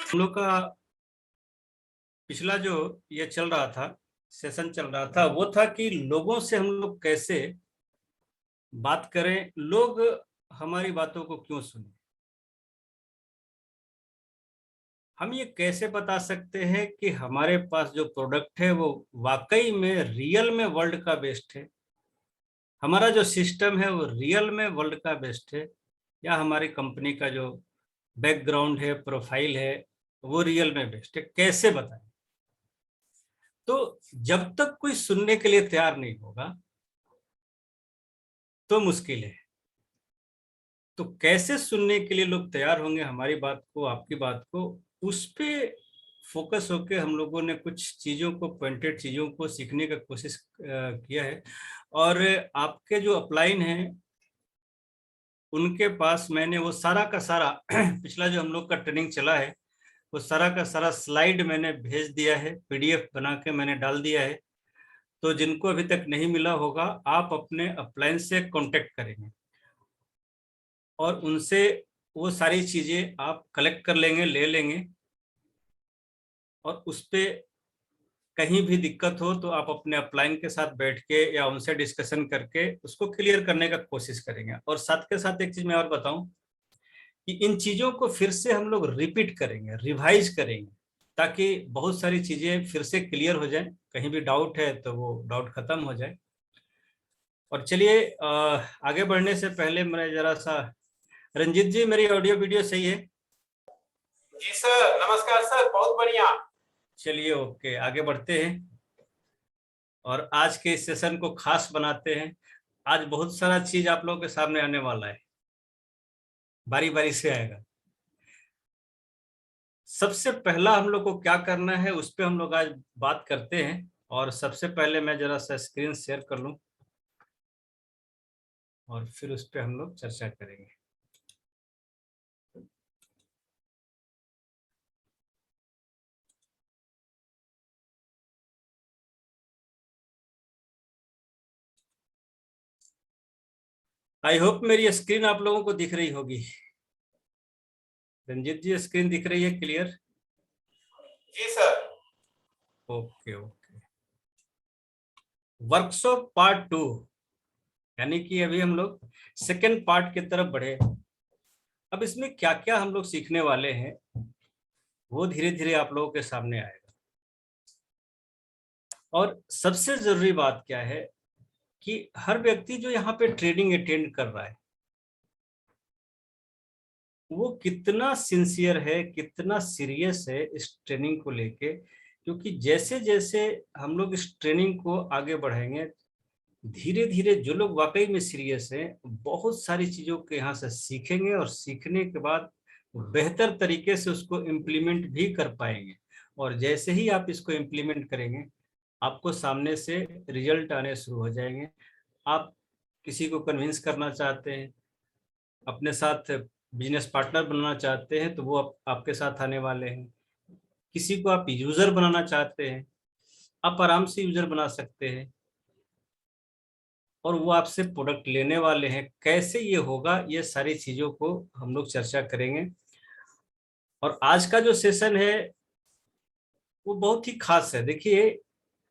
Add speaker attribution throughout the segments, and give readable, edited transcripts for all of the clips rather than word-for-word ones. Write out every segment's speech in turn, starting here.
Speaker 1: हम लोग का पिछला जो ये चल रहा था, सेशन चल रहा था, वो था कि लोगों से हम लोग कैसे बात करें, लोग हमारी बातों को क्यों सुने। हम ये कैसे बता सकते हैं कि हमारे पास जो प्रोडक्ट है वो वाकई में रियल में वर्ल्ड का बेस्ट है, हमारा जो सिस्टम है वो रियल में वर्ल्ड का बेस्ट है, या हमारी कंपनी का जो बैकग्राउंड है, प्रोफाइल है, वो रियल में बेस्ट है। कैसे बताएं? तो जब तक कोई सुनने के लिए तैयार नहीं होगा तो मुश्किल है। तो कैसे सुनने के लिए लोग तैयार होंगे हमारी बात को, आपकी बात को, उस पे फोकस होके हम लोगों ने कुछ चीजों को, पॉइंटेड चीजों को सीखने का कोशिश किया है। और आपके जो अपलाइन हैं उनके पास मैंने वो सारा का सारा पिछला जो हम लोग का ट्रेनिंग चला है वो सारा का सारा स्लाइड मैंने भेज दिया है, पीडीएफ बना के मैंने डाल दिया है। तो जिनको अभी तक नहीं मिला होगा, आप अपने अपलाइन से कांटेक्ट करेंगे और उनसे वो सारी चीजें आप कलेक्ट कर लेंगे, ले लेंगे। और उस पे कहीं भी दिक्कत हो तो आप अपने अपलाइन के साथ बैठ के या उनसे डिस्कशन करके उसको क्लियर करने का कोशिश करेंगे। और साथ के साथ एक चीज मैं और बताऊं कि इन चीजों को फिर से हम लोग रिपीट करेंगे, रिवाइज करेंगे, ताकि बहुत सारी चीजें फिर से क्लियर हो जाए। कहीं भी डाउट है तो वो डाउट खत्म हो जाए। और चलिए, आगे बढ़ने से पहले मैं जरा सा, रंजीत जी मेरी ऑडियो वीडियो सही है?
Speaker 2: जी सर, नमस्कार सर, बहुत बढ़िया।
Speaker 1: चलिए, ओके, आगे बढ़ते हैं और आज के इस सेशन को खास बनाते हैं। आज बहुत सारा चीज आप लोगों के सामने आने वाला है, बारी बारी से आएगा। सबसे पहला हम लोग को क्या करना है उस पर हम लोग आज बात करते हैं। और सबसे पहले मैं जरा सा स्क्रीन शेयर कर लूं और फिर उस पर हम लोग चर्चा करेंगे। आई होप मेरी स्क्रीन आप लोगों को दिख रही होगी। रंजीत जी, स्क्रीन दिख रही है क्लियर?
Speaker 2: जी sir.
Speaker 1: Okay okay. Workshop part 2, यानी कि अभी हम लोग सेकेंड पार्ट की तरफ बढ़े। अब इसमें क्या क्या हम लोग सीखने वाले हैं वो धीरे धीरे आप लोगों के सामने आएगा। और सबसे जरूरी बात क्या है कि हर व्यक्ति जो यहाँ पे ट्रेनिंग अटेंड कर रहा है वो कितना सिंसियर है, कितना सीरियस है इस ट्रेनिंग को लेके। क्योंकि जैसे जैसे हम लोग इस ट्रेनिंग को आगे बढ़ाएंगे, धीरे धीरे जो लोग वाकई में सीरियस हैं बहुत सारी चीजों के यहाँ से सीखेंगे और सीखने के बाद बेहतर तरीके से उसको इम्प्लीमेंट भी कर पाएंगे। और जैसे ही आप इसको इम्प्लीमेंट करेंगे आपको सामने से रिजल्ट आने शुरू हो जाएंगे। आप किसी को कन्विंस करना चाहते हैं, अपने साथ बिजनेस पार्टनर बनाना चाहते हैं, तो वो आपके साथ आने वाले हैं। किसी को आप यूजर बनाना चाहते हैं, आप आराम से यूजर बना सकते हैं और वो आपसे प्रोडक्ट लेने वाले हैं। कैसे ये होगा, ये सारी चीजों को हम लोग चर्चा करेंगे। और आज का जो सेशन है वो बहुत ही खास है। देखिए,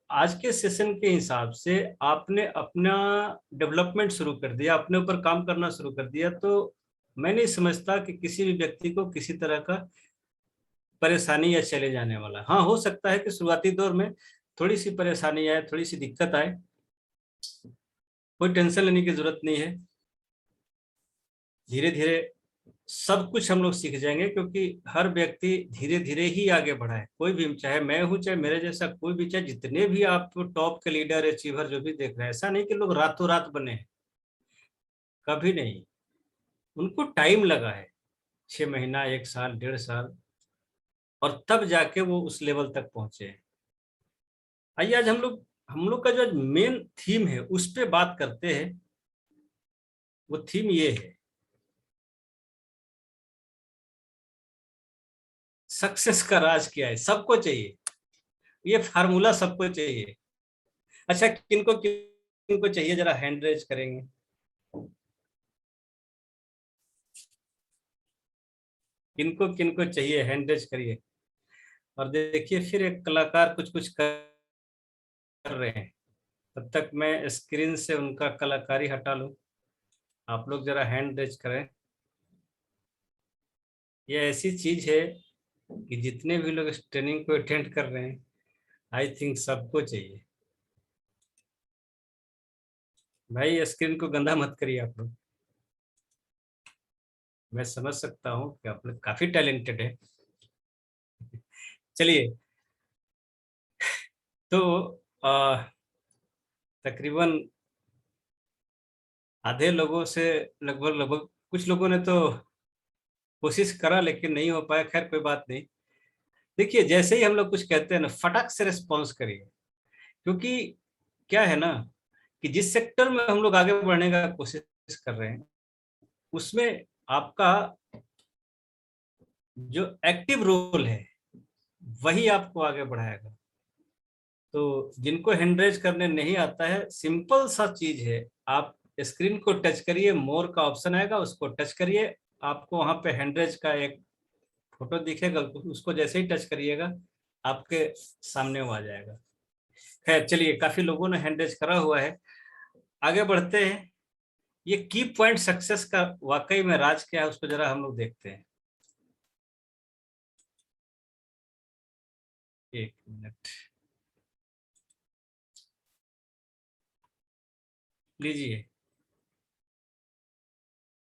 Speaker 1: आज के सेशन के हिसाब से आपने अपना डेवलपमेंट शुरू कर दिया, अपने ऊपर काम करना शुरू कर दिया, तो मैं नहीं समझता कि किसी भी व्यक्ति को किसी तरह का परेशानी या चले जाने वाला। हाँ, हो सकता है कि शुरुआती दौर में थोड़ी सी परेशानी आए, थोड़ी सी दिक्कत आए, कोई टेंशन लेने की जरूरत नहीं है। धीरे धीरे सब कुछ हम लोग सीख जाएंगे, क्योंकि हर व्यक्ति धीरे धीरे ही आगे बढ़ा है। कोई भी, चाहे मैं हूं, चाहे मेरे जैसा कोई भी, चाहे जितने भी आप टॉप के लीडर, अचीवर जो भी देख रहे हैं, ऐसा नहीं कि लोग रातों रात बने हैं, कभी नहीं। उनको टाइम लगा है, 6 महीना, 1 साल, 1.5 साल, और तब जाके वो उस लेवल तक पहुंचे हैं। आइए आज हम लोग का जो मेन थीम है उस पे बात करते हैं। वो थीम ये है, सक्सेस का राज क्या है। सबको चाहिए ये फार्मूला, सबको चाहिए। अच्छा, किनको किनको चाहिए, जरा हैंड रेज करेंगे? किनको किनको चाहिए हैंड रेज करिए। और देखिए फिर एक कलाकार कुछ कुछ कर रहे हैं, तब तक मैं स्क्रीन से उनका कलाकारी हटा लूं। आप लोग जरा हैंड रेज करें। ये ऐसी चीज है कि जितने भी लोग इस ट्रेनिंग को अटेंड कर रहे हैं, आई थिंक सबको चाहिए। भाई स्क्रीन को गंदा मत करिए आप लोग। मैं समझ सकता हूँ कि आप लोग काफी टैलेंटेड है। चलिए, तो तकरीबन आधे लोगों से लगभग लगभग कुछ लोगों ने तो कोशिश करा लेकिन नहीं हो पाया। खैर कोई बात नहीं। देखिए जैसे ही हम लोग कुछ कहते हैं ना, फटाक से रिस्पॉन्स करिए। क्योंकि क्या है ना कि जिस सेक्टर में हम लोग आगे बढ़ने का कोशिश कर रहे हैं, उसमें आपका जो एक्टिव रोल है वही आपको आगे बढ़ाएगा। तो जिनको हैंडरेज करने नहीं आता है, सिंपल सा चीज है, आप स्क्रीन को टच करिए, मोर का ऑप्शन आएगा, उसको टच करिए, आपको वहां पे हैंडरेज का एक फोटो दिखेगा, उसको जैसे ही टच करिएगा आपके सामने वो आ जाएगा। खैर चलिए, काफी लोगों ने हैंडरेज करा हुआ है, आगे बढ़ते हैं। ये की पॉइंट सक्सेस का वाकई में राज क्या है, उसको जरा हम लोग देखते हैं। एक मिनट लीजिए,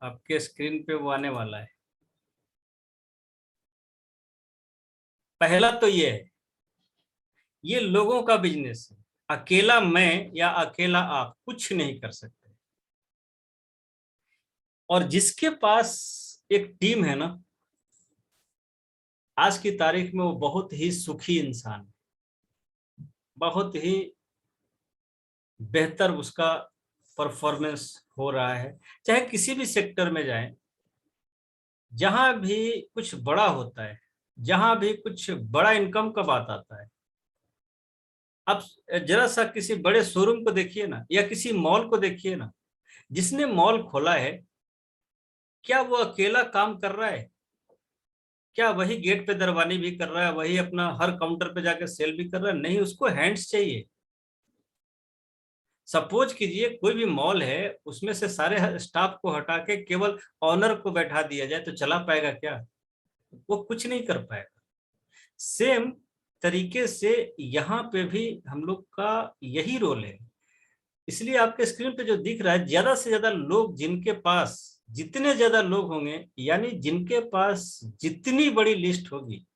Speaker 1: आपके स्क्रीन पे वो आने वाला है। पहला तो ये है, ये लोगों का बिजनेस है। अकेला मैं या अकेला आप कुछ नहीं कर सकते। और जिसके पास एक टीम है ना, आज की तारीख में वो बहुत ही सुखी इंसान है, बहुत ही बेहतर उसका परफॉर्मेंस हो रहा है। चाहे किसी भी सेक्टर में जाएं, जहां भी कुछ बड़ा होता है, जहां भी कुछ बड़ा इनकम का बात आता है, अब जरा सा किसी बड़े शोरूम को देखिए ना, या किसी मॉल को देखिए ना। जिसने मॉल खोला है, क्या वो अकेला काम कर रहा है? क्या वही गेट पे दरवानी भी कर रहा है, वही अपना हर काउंटर पे जाके सेल भी कर रहा है? नहीं, उसको हैंड्स चाहिए। सपोज कीजिए कोई भी मॉल है, उसमें से सारे स्टाफ को हटा के केवल ऑनर को बैठा दिया जाए, तो चला पाएगा क्या? वो कुछ नहीं कर पाएगा। सेम तरीके से यहाँ पे भी हम लोग का यही रोल है। इसलिए आपके स्क्रीन पे जो दिख रहा है, ज्यादा से ज्यादा लोग जिनके पास, जितने ज्यादा लोग होंगे, यानी जिनके पास जितनी बड़ी लिस्ट होगी,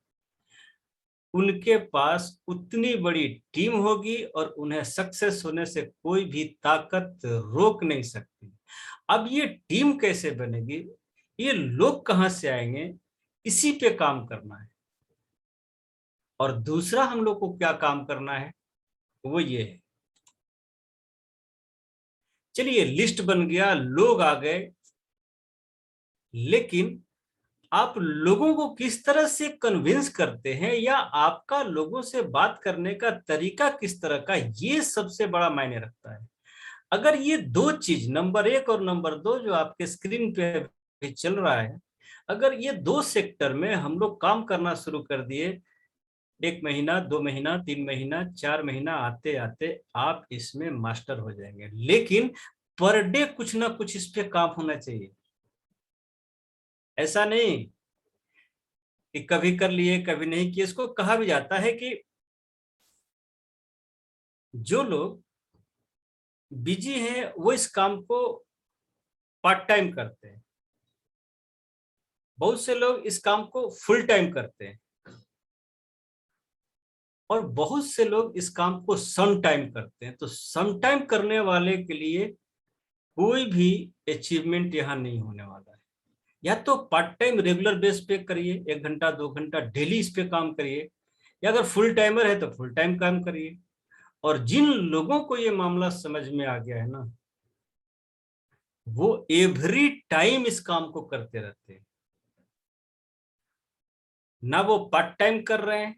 Speaker 1: उनके पास उतनी बड़ी टीम होगी, और उन्हें सक्सेस होने से कोई भी ताकत रोक नहीं सकती। अब ये टीम कैसे बनेगी, ये लोग कहां से आएंगे, इसी पे काम करना है। और दूसरा हम लोग को क्या काम करना है, वो ये है। चलिए, लिस्ट बन गया, लोग आ गए, लेकिन आप लोगों को किस तरह से कन्विंस करते हैं, या आपका लोगों से बात करने का तरीका किस तरह का, ये सबसे बड़ा मायने रखता है। अगर ये दो चीज, नंबर एक और नंबर दो, जो आपके स्क्रीन पे भी चल रहा है, अगर ये दो सेक्टर में हम लोग काम करना शुरू कर दिए, 1 महीना, 2 महीना, 3 महीना, 4 महीना आते आते आप इसमें मास्टर हो जाएंगे। लेकिन पर डे कुछ ना कुछ इस पे काम होना चाहिए। ऐसा नहीं कि कभी कर लिए कभी नहीं किए। इसको कहा भी जाता है कि जो लोग बिजी हैं वो इस काम को पार्ट टाइम करते हैं, बहुत से लोग इस काम को फुल टाइम करते हैं, और बहुत से लोग इस काम को सम टाइम करते हैं। तो सम टाइम करने वाले के लिए कोई भी अचीवमेंट यहाँ नहीं होने वाला है। या तो पार्ट टाइम रेगुलर बेस पे करिए, 1 घंटा 2 घंटा डेली इस पे काम करिए, या अगर फुल टाइमर है तो फुल टाइम काम करिए। और जिन लोगों को ये मामला समझ में आ गया है ना, वो एवरी टाइम इस काम को करते रहते हैं। ना वो पार्ट टाइम कर रहे हैं,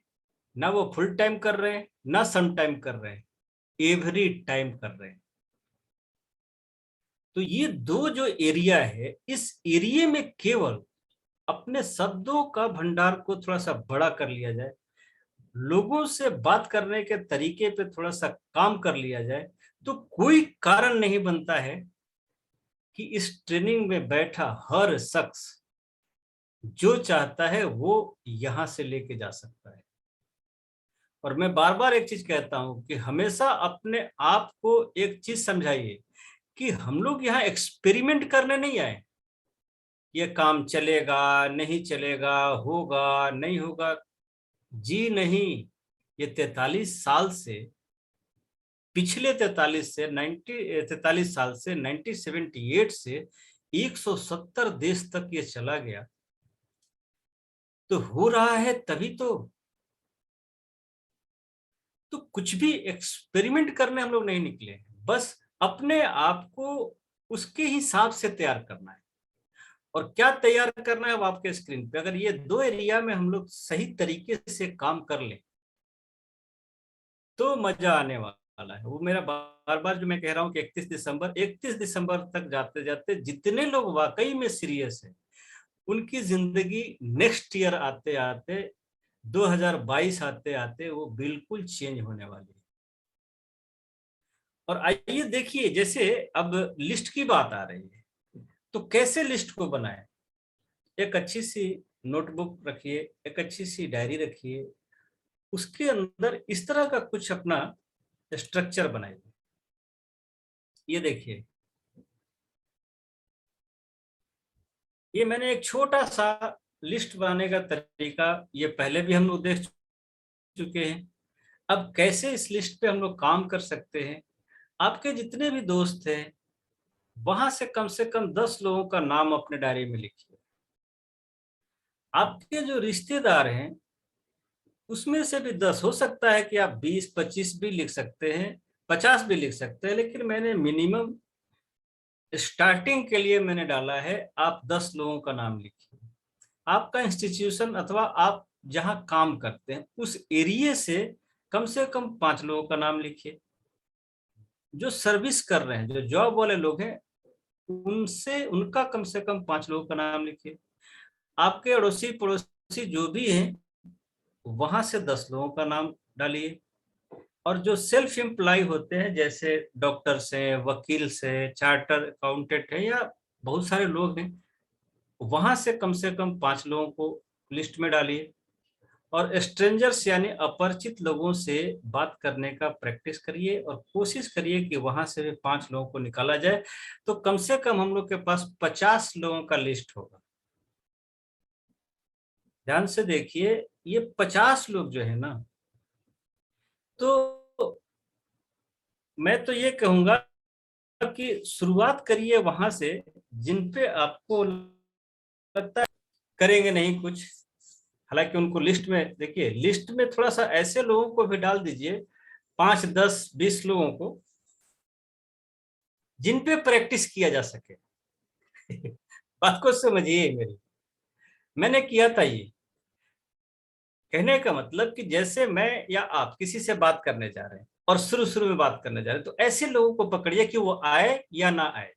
Speaker 1: ना वो फुल टाइम कर रहे हैं, ना सम टाइम कर रहे हैं, एवरी टाइम कर रहे हैं। तो ये दो जो एरिया है, इस एरिया में केवल अपने शब्दों का भंडार को थोड़ा सा बड़ा कर लिया जाए, लोगों से बात करने के तरीके पे थोड़ा सा काम कर लिया जाए, तो कोई कारण नहीं बनता है कि इस ट्रेनिंग में बैठा हर शख्स जो चाहता है वो यहां से लेके जा सकता है। और मैं बार बार एक चीज कहता हूं कि हमेशा अपने आप को एक चीज समझाइए कि हम लोग यहाँ एक्सपेरिमेंट करने नहीं आए, ये काम चलेगा नहीं चलेगा, होगा नहीं होगा। जी नहीं, ये 43 साल से, पिछले 43 साल से 1978 से 170 देश तक ये चला गया, तो हो रहा है तभी तो कुछ भी एक्सपेरिमेंट करने हम लोग नहीं निकले हैं, बस अपने आप को उसके हिसाब से तैयार करना है। और क्या तैयार करना है वो आपके स्क्रीन पे, अगर ये दो एरिया में हम लोग सही तरीके से काम कर लें तो मजा आने वाला है। वो मेरा बार बार जो मैं कह रहा हूँ कि 31 दिसंबर तक जाते जाते जितने लोग वाकई में सीरियस है, उनकी जिंदगी नेक्स्ट ईयर आते आते 2022 आते आते वो बिल्कुल चेंज होने वाली है। और आइए देखिए, जैसे अब लिस्ट की बात आ रही है, तो कैसे लिस्ट को बनाएं। एक अच्छी सी नोटबुक रखिए, एक अच्छी सी डायरी रखिए, उसके अंदर इस तरह का कुछ अपना स्ट्रक्चर बनाइए। ये देखिए, ये मैंने एक छोटा सा लिस्ट बनाने का तरीका ये पहले भी हम लोग देख चुके हैं। अब कैसे इस लिस्ट पे हम लोग काम कर सकते हैं, आपके जितने भी दोस्त हैं वहां से कम 10 लोगों का नाम अपने डायरी में लिखिए। आपके जो रिश्तेदार हैं उसमें से भी 10, हो सकता है कि आप 20-25 भी लिख सकते हैं, 50 भी लिख सकते हैं, लेकिन मैंने मिनिमम स्टार्टिंग के लिए मैंने डाला है आप 10 लोगों का नाम लिखिए। आपका इंस्टीट्यूशन अथवा आप जहां काम करते हैं उस एरिया से कम 5 लोगों का नाम लिखिए। जो सर्विस कर रहे हैं, जो जॉब वाले लोग हैं, उनसे उनका कम से कम 5 लोगों का नाम लिखिए। आपके अड़ोसी पड़ोसी जो भी हैं वहां से 10 लोगों का नाम डालिए। और जो सेल्फ एम्प्लॉय होते हैं, जैसे डॉक्टर्स हैं, वकील से, चार्टर अकाउंटेंट है, या बहुत सारे लोग हैं, वहां से कम 5 लोगों को लिस्ट में डालिए। और स्ट्रेंजर्स यानी अपरिचित लोगों से बात करने का प्रैक्टिस करिए और कोशिश करिए कि वहां से भी 5 लोगों को निकाला जाए, तो कम से कम हम लोग के पास 50 लोगों का लिस्ट होगा। ध्यान से देखिए, ये 50 लोग जो है ना, तो मैं तो ये कहूंगा कि शुरुआत करिए वहां से जिन पे आपको लगता है करेंगे नहीं कुछ। हालांकि उनको लिस्ट में देखिए, लिस्ट में थोड़ा सा ऐसे लोगों को भी डाल दीजिए, 5, 10, 20 लोगों को जिन पे प्रैक्टिस किया जा सके। बात को समझिए मेरी, मैंने किया था ये। कहने का मतलब कि जैसे मैं या आप किसी से बात करने जा रहे हैं और शुरू शुरू में बात करने जा रहे हैं, तो ऐसे लोगों को पकड़िए कि वो आए या ना आए,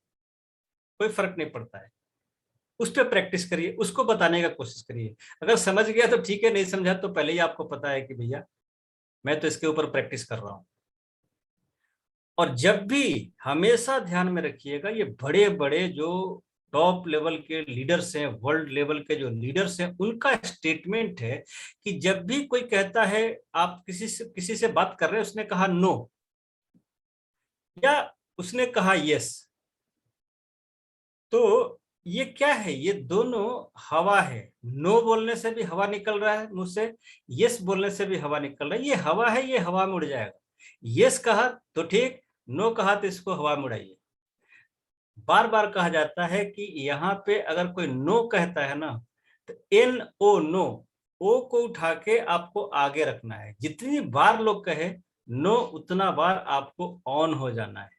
Speaker 1: कोई फर्क नहीं पड़ता है। उस पर प्रैक्टिस करिए, उसको बताने का कोशिश करिए। अगर समझ गया तो ठीक है, नहीं समझा तो पहले ही आपको पता है कि भैया मैं तो इसके ऊपर प्रैक्टिस कर रहा हूं। और जब भी, हमेशा ध्यान में रखिएगा, ये बड़े बड़े जो टॉप लेवल के लीडर्स हैं, वर्ल्ड लेवल के जो लीडर्स हैं, उनका स्टेटमेंट है कि जब भी कोई कहता है आप किसी से बात कर रहे हैं, उसने कहा नो या उसने कहा यस, तो ये क्या है, ये दोनों हवा है। नो बोलने से भी हवा निकल रहा है मुंह से, यस बोलने से भी हवा निकल रहा है। ये हवा है, ये हवा में उड़ जाएगा। यस कहा तो ठीक, नो कहा तो इसको हवा में उड़ाइए। बार बार कहा जाता है कि यहाँ पे अगर कोई नो कहता है ना, तो एन ओ नो, ओ को उठा के आपको आगे रखना है। जितनी बार लोग कहे नो, उतना बार आपको ऑन हो जाना है,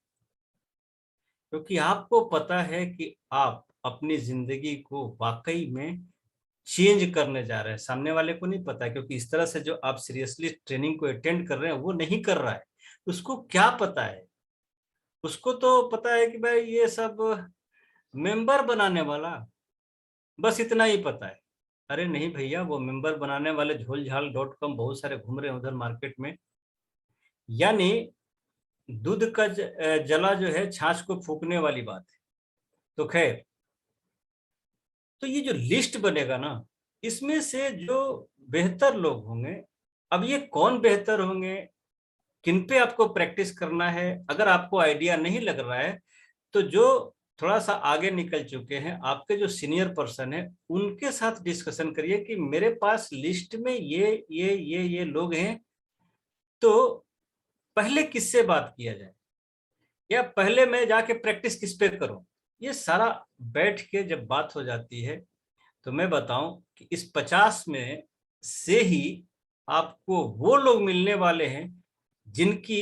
Speaker 1: क्योंकि आपको पता है कि आप अपनी जिंदगी को वाकई में चेंज करने जा रहे हैं। सामने वाले को नहीं पता, क्योंकि इस तरह से जो आप सीरियसली ट्रेनिंग को अटेंड कर रहे हैं वो नहीं कर रहा है। उसको क्या पता है? उसको तो पता है कि भाई ये सब मेंबर बनाने वाला, बस इतना ही पता है। अरे नहीं भैया, वो मेंबर बनाने वाले झोलझाल.com बहुत सारे घूम रहे हैं उधर मार्केट में। यानी दूध का जला जो है छाछ को फूकने वाली बात है। तो खैर, तो ये जो लिस्ट बनेगा ना, इसमें से जो बेहतर लोग होंगे, अब ये कौन बेहतर होंगे, किन पे आपको प्रैक्टिस करना है, अगर आपको आइडिया नहीं लग रहा है तो जो थोड़ा सा आगे निकल चुके हैं, आपके जो सीनियर पर्सन है, उनके साथ डिस्कशन करिए कि मेरे पास लिस्ट में ये लोग हैं, तो पहले किससे बात किया जाए, या पहले मैं जाके प्रैक्टिस किस पे करूं। ये सारा बैठ के जब बात हो जाती है, तो मैं बताऊं कि इस 50 में से ही आपको वो लोग मिलने वाले हैं जिनकी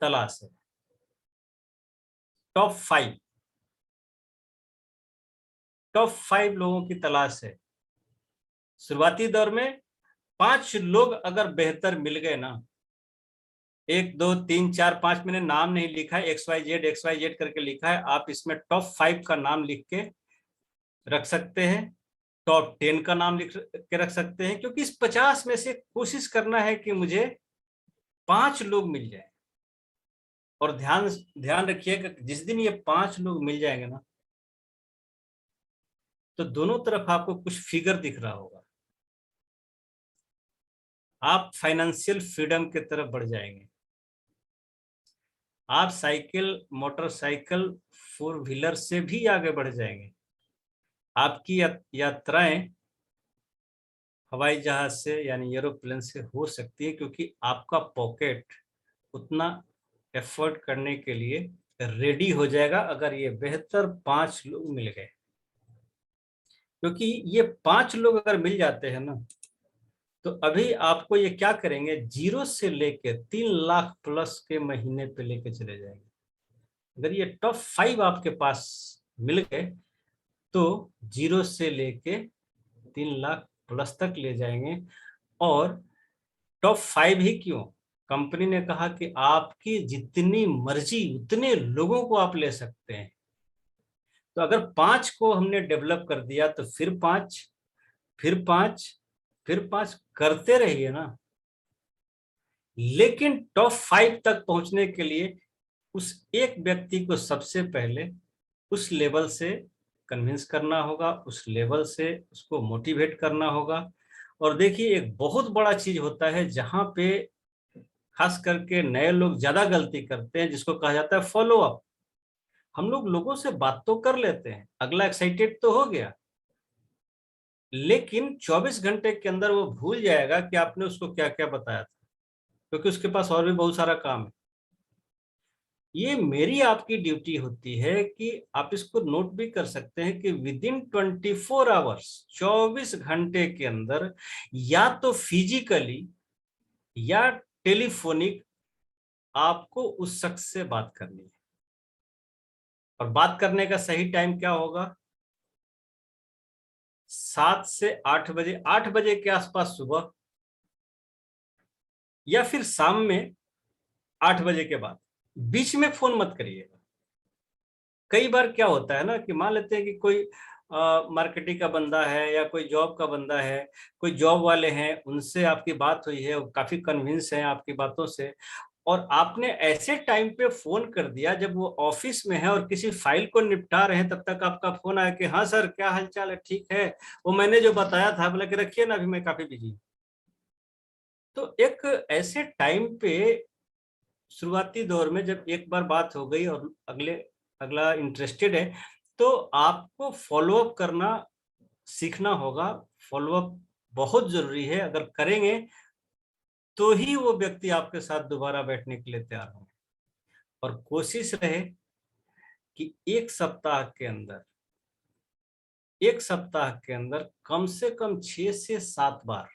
Speaker 1: तलाश है। टॉप 5, टॉप 5 लोगों की तलाश है। शुरुआती दौर में 5 लोग अगर बेहतर मिल गए ना, 1 2 3 4 5, मैंने नाम नहीं लिखा है, XYZ करके लिखा है, आप इसमें टॉप 5 का नाम लिख के रख सकते हैं, टॉप 10 का नाम लिख के रख सकते हैं, क्योंकि इस 50 में से कोशिश करना है कि मुझे 5 लोग मिल जाए। और ध्यान ध्यान रखिएगा, जिस दिन ये 5 लोग मिल जाएंगे ना, तो दोनों तरफ आपको कुछ फिगर दिख रहा होगा, आप फाइनेंशियल फ्रीडम की तरफ बढ़ जाएंगे। आप साइकिल, मोटरसाइकिल, 4 व्हीलर से भी आगे बढ़ जाएंगे। आपकी यात्राएं हवाई जहाज से यानी एरोप्लेन से हो सकती है, क्योंकि आपका पॉकेट उतना एफर्ट करने के लिए रेडी हो जाएगा अगर ये बेहतर 5 लोग मिल गए। क्योंकि ये 5 लोग अगर मिल जाते हैं ना, तो अभी आपको ये क्या करेंगे, 0 से लेके 3 लाख प्लस के महीने पे लेके चले जाएंगे। अगर ये टॉप 5 आपके पास मिल गए, तो 0 से लेके 3 लाख प्लस तक ले जाएंगे। और टॉप 5 ही क्यों, कंपनी ने कहा कि आपकी जितनी मर्जी उतने लोगों को आप ले सकते हैं। तो अगर 5 को हमने डेवलप कर दिया, तो फिर 5, फिर 5, फिर 5 करते रहिए ना। लेकिन टॉप 5 तक पहुंचने के लिए उस एक व्यक्ति को सबसे पहले उस लेवल से कन्विंस करना होगा, उस लेवल से उसको मोटिवेट करना होगा। और देखिए, एक बहुत बड़ा चीज होता है जहां पे खास करके नए लोग ज्यादा गलती करते हैं, जिसको कहा जाता है फॉलो अप। हम लोग लोगों से बात तो कर लेते हैं, अगला एक्साइटेड तो हो गया, लेकिन 24 घंटे के अंदर वो भूल जाएगा कि आपने उसको क्या क्या बताया था, क्योंकि उसके पास और भी बहुत सारा काम है। ये मेरी आपकी ड्यूटी होती है कि आप इसको नोट भी कर सकते हैं कि विद इन 24 आवर्स, 24 घंटे के अंदर, या तो फिजिकली या टेलीफोनिक आपको उस शख्स से बात करनी है। और बात करने का सही टाइम क्या होगा, 7 से 8 बजे, 8 बजे के आसपास सुबह, या फिर शाम में 8 बजे के बाद। बीच में फोन मत करिएगा। कई बार क्या होता है ना कि मान लेते हैं कि कोई मार्केटिंग का बंदा है या कोई जॉब का बंदा है, कोई जॉब वाले हैं, उनसे आपकी बात हुई है, काफी कन्विंस है आपकी बातों से, और आपने ऐसे टाइम पे फोन कर दिया जब वो ऑफिस में है और किसी फाइल को निपटा रहे हैं, तब तक आपका फोन आया कि हाँ सर, क्या हालचाल है, ठीक है, वो मैंने जो बताया था, बोला कि रखिए ना, अभी मैं काफी बिजी हूँ। तो एक ऐसे टाइम पे शुरुआती दौर में जब एक बार बात हो गई और अगला इंटरेस्टेड है, तो आपको फॉलोअप करना सीखना होगा। फॉलोअप बहुत जरूरी है, अगर करेंगे तो ही वो व्यक्ति आपके साथ दोबारा बैठने के लिए तैयार होंगे। और कोशिश रहे कि एक सप्ताह के अंदर कम से कम 6 से 7 बार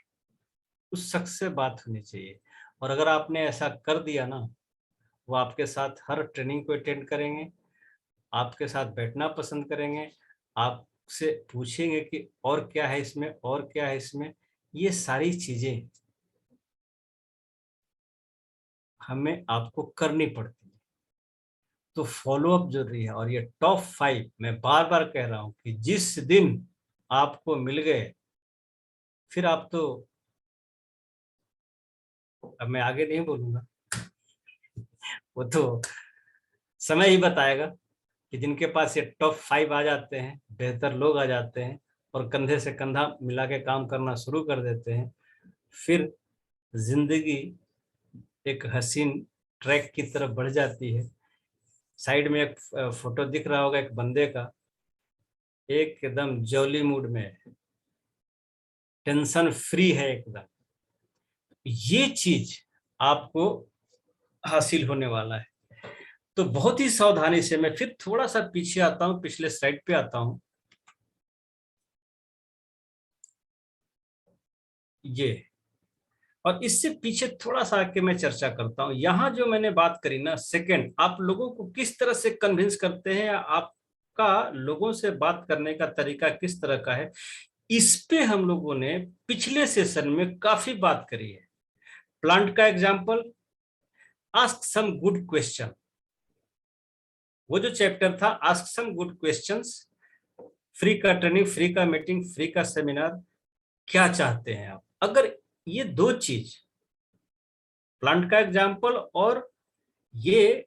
Speaker 1: उस शख्स से बात होनी चाहिए। और अगर आपने ऐसा कर दिया ना, वो आपके साथ हर ट्रेनिंग को अटेंड करेंगे, आपके साथ बैठना पसंद करेंगे, आपसे पूछेंगे कि और क्या है इसमें, और क्या है इसमें। ये सारी चीजें हमें आपको करनी पड़ती है। तो फॉलोअप जरूरी है। और ये टॉप 5 मैं बार बार कह रहा हूं कि जिस दिन आपको मिल गए, फिर आप तो, अब मैं आगे नहीं बोलूंगा, वो तो समय ही बताएगा कि जिनके पास ये टॉप 5 आ जाते हैं, बेहतर लोग आ जाते हैं और कंधे से कंधा मिला के काम करना शुरू कर देते हैं, फिर जिंदगी एक हसीन ट्रैक की तरफ बढ़ जाती है। साइड में एक फोटो दिख रहा होगा एक बंदे का, एकदम जॉली मूड में है, टेंशन फ्री है एकदम। ये चीज आपको हासिल होने वाला है। तो बहुत ही सावधानी से, मैं फिर थोड़ा सा पीछे आता हूं, पिछले स्लाइड पे आता हूं। ये, और इससे पीछे थोड़ा सा आके मैं चर्चा करता हूं। यहां जो मैंने बात करी ना, सेकंड, आप लोगों को किस तरह से कन्विंस करते हैं, या आपका लोगों से बात करने का तरीका किस तरह का है, इस पे हम लोगों ने पिछले सेशन में काफी बात करी है। प्लांट का example, ask some good question, वो जो चैप्टर था ask some good questions, free का ट्रेनिंग, फ्री का मीटिंग, फ्री का सेमिनार, क्या चाहते हैं आप। अगर ये दो चीज, प्लांट का एग्जांपल और ये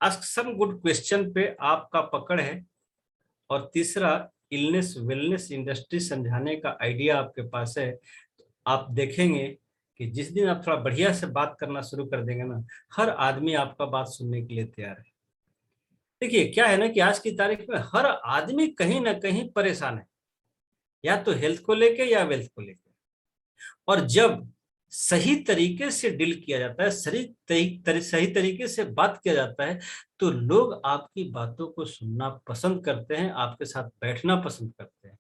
Speaker 1: आस्क सम गुड क्वेश्चन पे आपका पकड़ है, और तीसरा इलनेस वेलनेस इंडस्ट्री समझाने का आइडिया आपके पास है, तो आप देखेंगे कि जिस दिन आप थोड़ा बढ़िया से बात करना शुरू कर देंगे ना, हर आदमी आपका बात सुनने के लिए तैयार है। देखिए क्या है ना कि आज की तारीख में हर आदमी कहीं ना कहीं परेशान है, या तो हेल्थ को लेके या वेल्थ को लेके। और जब सही तरीके से डील किया जाता है, सही तरीके से बात किया जाता है, तो लोग आपकी बातों को सुनना पसंद करते हैं, आपके साथ बैठना पसंद करते हैं।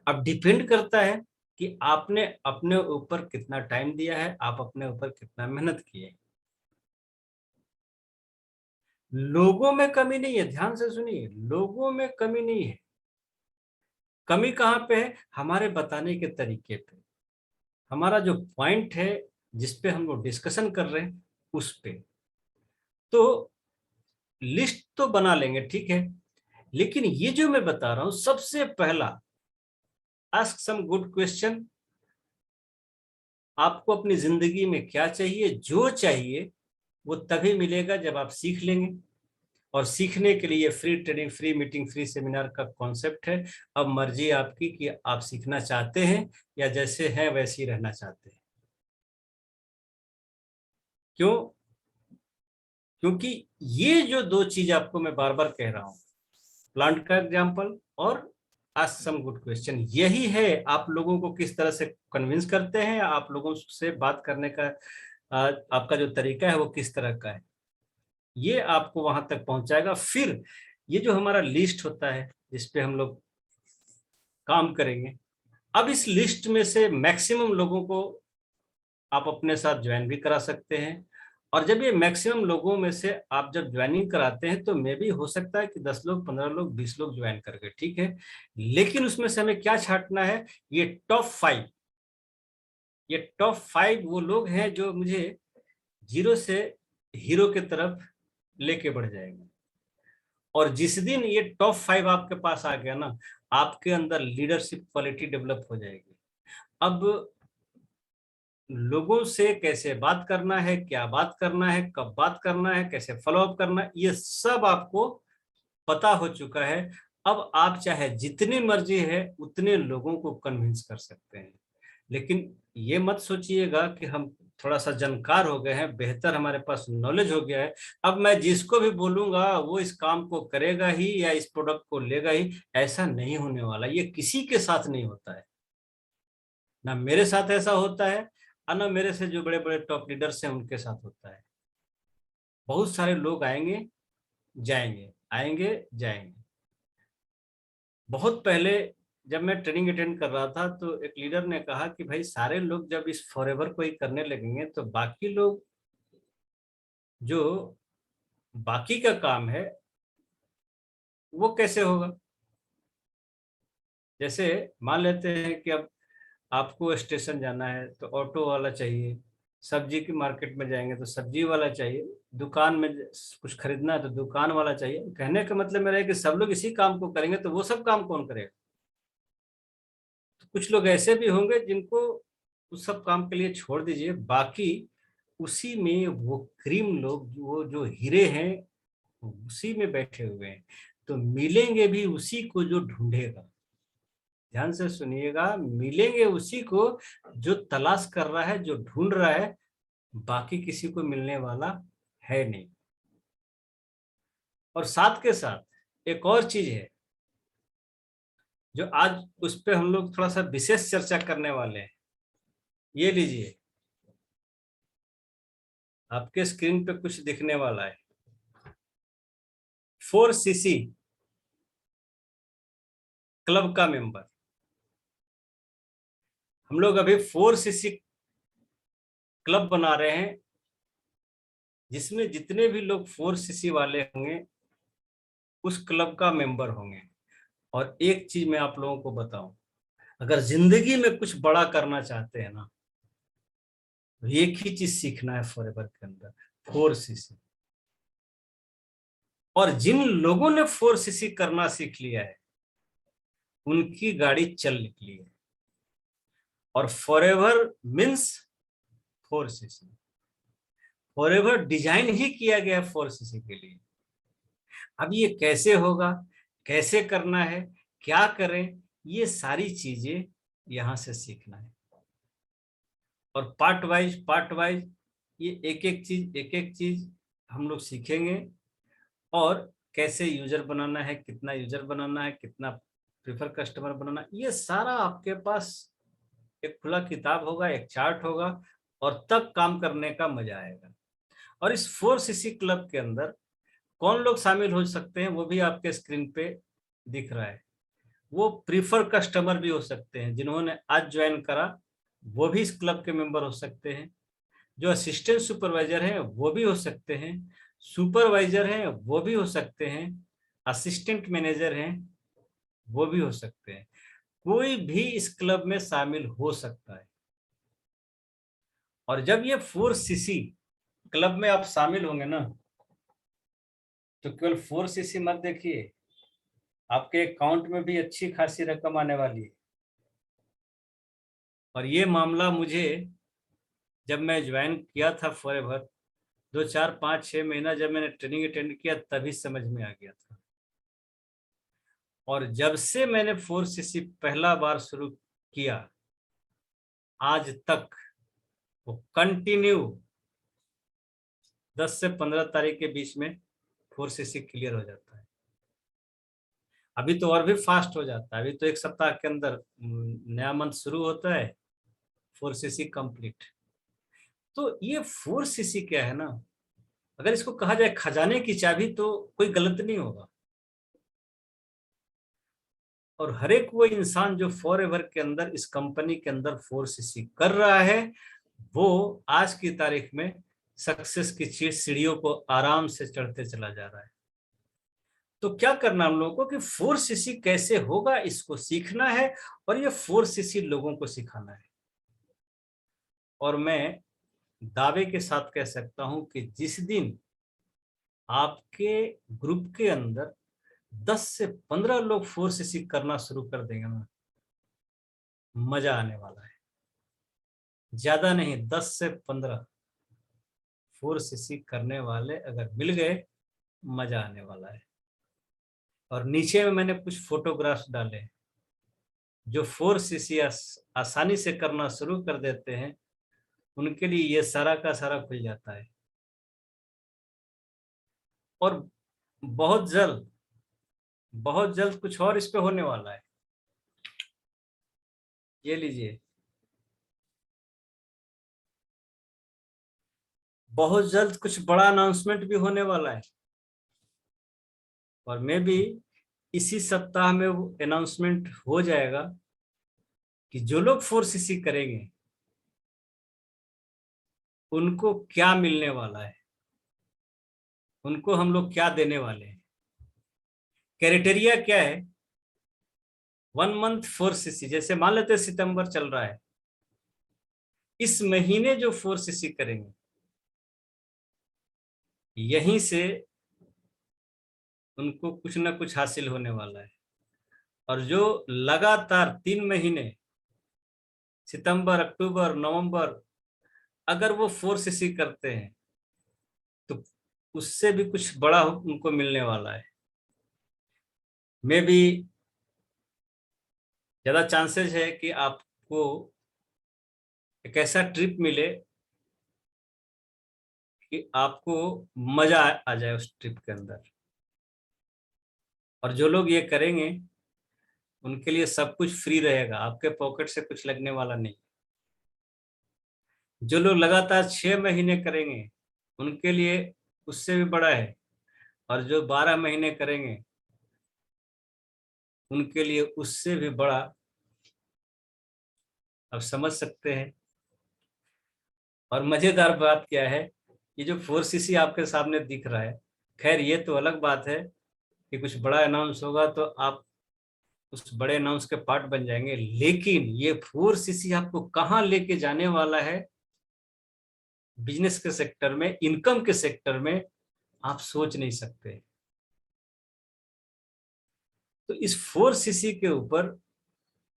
Speaker 1: अब डिपेंड करता है कि आपने अपने ऊपर कितना टाइम दिया है, आप अपने ऊपर कितना मेहनत किए हैं। लोगों में कमी नहीं है, ध्यान से सुनिए, लोगों में कमी नहीं है। कमी कहाँ पे है? हमारे बताने के तरीके पे, हमारा जो पॉइंट है जिस पे हम लोग डिस्कशन कर रहे हैं उस पे। तो लिस्ट तो बना लेंगे, ठीक है, लेकिन ये जो मैं बता रहा हूं, सबसे पहला आस्क सम गुड क्वेश्चन। आपको अपनी जिंदगी में क्या चाहिए? जो चाहिए वो तभी मिलेगा जब आप सीख लेंगे। और सीखने के लिए free training, free meeting, free seminar का कॉन्सेप्ट है। अब मर्जी आपकी कि आप सीखना चाहते हैं या जैसे हैं वैसे ही रहना चाहते हैं। क्यों? क्योंकि ये जो दो चीज आपको मैं बार बार कह रहा हूं, प्लांट का एग्जाम्पल और आस्क सम गुड क्वेश्चन, यही है आप लोगों को किस तरह से कन्विंस करते हैं, या आप लोगों से बात करने का आपका जो तरीका है वो किस तरह का है, ये आपको वहां तक पहुंचाएगा। फिर ये जो हमारा लिस्ट होता है जिस पे हम लोग काम करेंगे, अब इस लिस्ट में से मैक्सिमम लोगों को आप अपने साथ ज्वाइन भी करा सकते हैं। और जब ये मैक्सिमम लोगों में से आप जब ज्वाइनिंग कराते हैं, तो मे भी हो सकता है कि 10 लोग, 15 लोग, 20 लोग ज्वाइन कर गए, ठीक है, लेकिन उसमें से हमें क्या छांटना है? ये टॉप 5। ये टॉप 5 वो लोग हैं जो मुझे जीरो से हीरो की तरफ लेके बढ़ जाएंगे। और जिस दिन ये टॉप 5 आपके पास आ गया ना, आपके अंदर लीडरशिप क्वालिटी डेवलप हो जाएगी। अब लोगों से कैसे बात करना है, क्या बात करना है, कब बात करना है, कैसे फॉलोअप करना है, ये सब आपको पता हो चुका है। अब आप चाहे जितनी मर्जी है उतने लोगों को कन्विंस कर सकते हैं। लेकिन ये मत सोचिएगा कि हम थोड़ा सा जानकार हो गए हैं, बेहतर हमारे पास नॉलेज हो गया है, अब मैं जिसको भी बोलूंगा वो इस काम को करेगा ही या इस प्रोडक्ट को लेगा ही। ऐसा नहीं होने वाला, ये किसी के साथ नहीं होता है। ना मेरे साथ ऐसा होता है, और ना मेरे से जो बड़े बड़े टॉप लीडर्स हैं उनके साथ होता है। बहुत सारे लोग आएंगे जाएंगे, आएंगे जाएंगे। बहुत पहले जब मैं ट्रेनिंग अटेंड कर रहा था, तो एक लीडर ने कहा कि भाई सारे लोग जब इस फॉरएवर को ही करने लगेंगे, तो बाकी लोग जो बाकी का काम है वो कैसे होगा? जैसे मान लेते हैं कि अब आपको स्टेशन जाना है तो ऑटो वाला चाहिए, सब्जी की मार्केट में जाएंगे तो सब्जी वाला चाहिए, दुकान में कुछ खरीदना है तो दुकान वाला चाहिए। कहने का मतलब मेरा है कि सब लोग इसी काम को करेंगे तो वो सब काम कौन करेगा? तो कुछ लोग ऐसे भी होंगे जिनको उस सब काम के लिए छोड़ दीजिए, बाकी उसी में वो क्रीम लोग, वो जो हीरे हैं उसी में बैठे हुए हैं। तो मिलेंगे भी उसी को जो ढूंढेगा। ध्यान से सुनिएगा, मिलेंगे उसी को जो तलाश कर रहा है, जो ढूंढ रहा है, बाकी किसी को मिलने वाला है नहीं। और साथ के साथ एक और चीज है जो आज उस पर हम लोग थोड़ा सा विशेष चर्चा करने वाले हैं। ये लीजिए, आपके स्क्रीन पे कुछ दिखने वाला है, 4cc क्लब का मेंबर। हम लोग अभी 4cc क्लब बना रहे हैं, जिसमें जितने भी लोग 4cc वाले होंगे उस क्लब का मेंबर होंगे। और एक चीज मैं आप लोगों को बताऊं, अगर जिंदगी में कुछ बड़ा करना चाहते हैं ना, तो एक ही चीज सीखना है फॉरएवर के अंदर, 4cc। और जिन लोगों ने 4cc करना सीख लिया है उनकी गाड़ी चल निकली है। और forever means 4cc, forever design ही किया गया है 4cc के लिए। अब ये कैसे होगा, कैसे करना है, क्या करें, ये सारी चीजें यहां से सीखना है। और पार्ट वाइज ये एक एक चीज हम लोग सीखेंगे। और कैसे यूजर बनाना है, कितना यूजर बनाना है, कितना प्रीफर कस्टमर बनाना, ये सारा आपके पास एक खुला किताब होगा, एक चार्ट होगा, और तब काम करने का मजा आएगा। और इस 4cc क्लब के अंदर कौन लोग शामिल हो सकते हैं वो भी आपके स्क्रीन पे दिख रहा है। वो प्रीफर कस्टमर भी हो सकते हैं, जिन्होंने आज ज्वाइन करा वो भी इस क्लब के मेंबर हो सकते हैं। जो असिस्टेंट सुपरवाइजर हैं वो भी हो सकते हैं, सुपरवाइजर हैं वो भी हो सकते हैं, असिस्टेंट मैनेजर हैं वो भी हो सकते हैं। कोई भी इस क्लब में शामिल हो सकता है। और जब ये 4cc क्लब में आप शामिल होंगे ना, तो केवल 4cc मत देखिए, आपके अकाउंट में भी अच्छी खासी रकम आने वाली है। और ये मामला मुझे जब मैं ज्वाइन किया था फॉरएवर, 2 4 5 6 महीना जब मैंने ट्रेनिंग अटेंड किया तभी समझ में आ गया था। और जब से मैंने 4cc पहला बार शुरू किया आज तक, वो कंटिन्यू 10 से 15 तारीख के बीच में 4cc क्लियर हो जाता है। अभी तो और भी फास्ट हो जाता है, अभी तो एक सप्ताह के अंदर नया मंथ शुरू होता है, 4cc कंप्लीट। तो ये 4cc क्या है ना, अगर इसको कहा जाए खजाने की चाबी तो कोई गलत नहीं होगा। और हर एक वो इंसान जो फॉरएवर के अंदर इस कंपनी के अंदर 4cc कर रहा है, वो आज की तारीख में सक्सेस की सीढ़ियों को आराम से चढ़ते चला जा रहा है। तो क्या करना हम लोगों को कि 4cc कैसे होगा इसको सीखना है, और ये 4cc लोगों को सिखाना है। और मैं दावे के साथ कह सकता हूं कि जिस दिन आपके ग्रुप के अंदर 10 से 15 लोग 4cc करना शुरू कर देंगे ना, मजा आने वाला है। ज्यादा नहीं, 10 से 15 4cc करने वाले अगर मिल गए, मजा आने वाला है। और नीचे में मैंने कुछ फोटोग्राफ्स डाले, जो 4cc आसानी से करना शुरू कर देते हैं उनके लिए ये सारा का सारा खुल जाता है। और बहुत जल्द कुछ और इस पे होने वाला है। ये लीजिए, बहुत जल्द कुछ बड़ा अनाउंसमेंट भी होने वाला है। और मे भी इसी सप्ताह में वो अनाउंसमेंट हो जाएगा कि जो लोग 4cc करेंगे उनको क्या मिलने वाला है, उनको हम लोग क्या देने वाले हैं। क्राइटेरिया क्या है, 1 मंथ 4cc, जैसे मान लेते हैं सितंबर चल रहा है, इस महीने जो 4cc करेंगे, यहीं से उनको कुछ ना कुछ हासिल होने वाला है। और जो लगातार 3 महीने, सितंबर, अक्टूबर, नवंबर, अगर वो 4cc करते हैं तो उससे भी कुछ बड़ा उनको मिलने वाला है। मे भी ज्यादा चांसेस है कि आपको एक ऐसा ट्रिप मिले कि आपको मजा आ जाए उस ट्रिप के अंदर। और जो लोग ये करेंगे उनके लिए सब कुछ फ्री रहेगा, आपके पॉकेट से कुछ लगने वाला नहीं। जो लोग लगातार 6 महीने करेंगे उनके लिए उससे भी बड़ा है, और जो 12 महीने करेंगे उनके लिए उससे भी बड़ा। आप समझ सकते हैं। और मजेदार बात क्या है, ये जो 4cc आपके सामने दिख रहा है, खैर ये तो अलग बात है कि कुछ बड़ा अनाउंस होगा तो आप उस बड़े अनाउंस के पार्ट बन जाएंगे, लेकिन ये 4cc आपको कहाँ लेके जाने वाला है बिजनेस के सेक्टर में, इनकम के सेक्टर में, आप सोच नहीं सकते। तो इस 4cc के ऊपर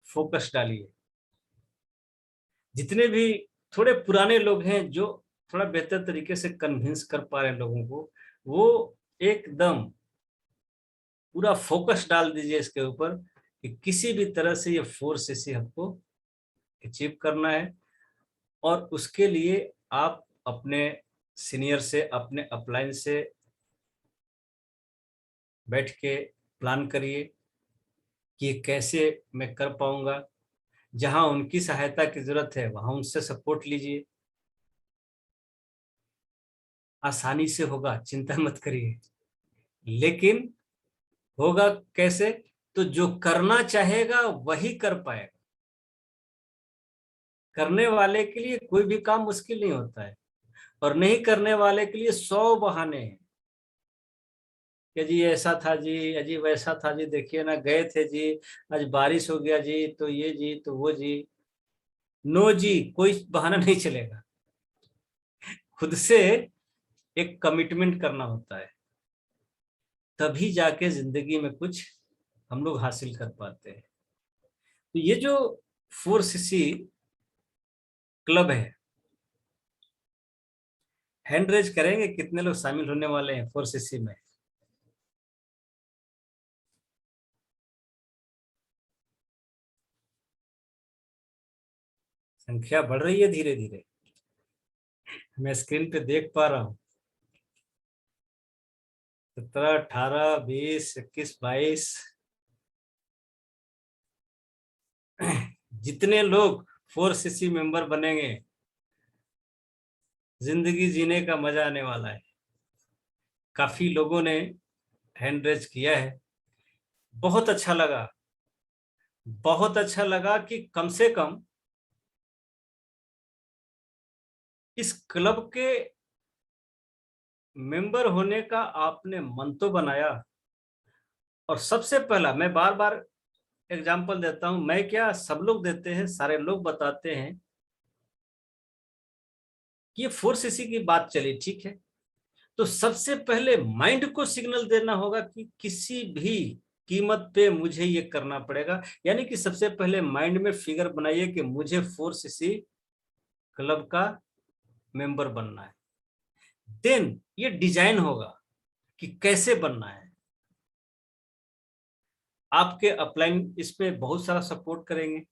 Speaker 1: फोकस डालिए। जितने भी थोड़े पुराने लोग हैं जो थोड़ा बेहतर तरीके से कन्विंस कर पा रहे हैं लोगों को, वो एकदम पूरा फोकस डाल दीजिए इसके ऊपर कि किसी भी तरह से ये 4cc हमको अचीव करना है। और उसके लिए आप अपने सीनियर से, अपने अपलाइन से बैठ के प्लान करिए कि ये कैसे मैं कर पाऊंगा। जहां उनकी सहायता की जरूरत है वहां उनसे सपोर्ट लीजिए। आसानी से होगा, चिंता मत करिए। लेकिन होगा कैसे? तो जो करना चाहेगा वही कर पाएगा। करने वाले के लिए कोई भी काम मुश्किल नहीं होता है, और नहीं करने वाले के लिए 100 बहाने हैं कि जी ऐसा था जी, अजी वैसा था जी, देखिए ना गए थे जी, आज बारिश हो गया जी, तो ये जी, तो वो जी। नो जी, कोई बहाना नहीं चलेगा। खुद से एक कमिटमेंट करना होता है, तभी जाके जिंदगी में कुछ हम लोग हासिल कर पाते हैं। तो ये जो 4cc क्लब है, हैंड रेज करेंगे कितने लोग शामिल होने वाले हैं 4cc में? संख्या बढ़ रही है धीरे धीरे, मैं स्क्रीन पे देख पा रहा हूँ। 17, 18, 20, 21, 22। जितने लोग 4cc मेंबर बनेंगे, जिंदगी जीने का मजा आने वाला है। काफी लोगों ने हैंड रेज किया है। बहुत अच्छा लगा, बहुत अच्छा लगा कि कम से कम इस क्लब के मेंबर होने का आपने मन तो बनाया। और सबसे पहला, मैं बार बार एग्जाम्पल देता हूं, मैं क्या, सब लोग देते हैं, सारे लोग बताते हैं कि ये 4cc की बात चली, ठीक है। तो सबसे पहले माइंड को सिग्नल देना होगा कि किसी भी कीमत पे मुझे ये करना पड़ेगा। यानी कि सबसे पहले माइंड में फिगर बनाइए कि मुझे 4cc क्लब का मेंबर बनना है। देन ये डिजाइन होगा कि कैसे बनना है। आपके अपलाइन इसमें बहुत सारा सपोर्ट करेंगे।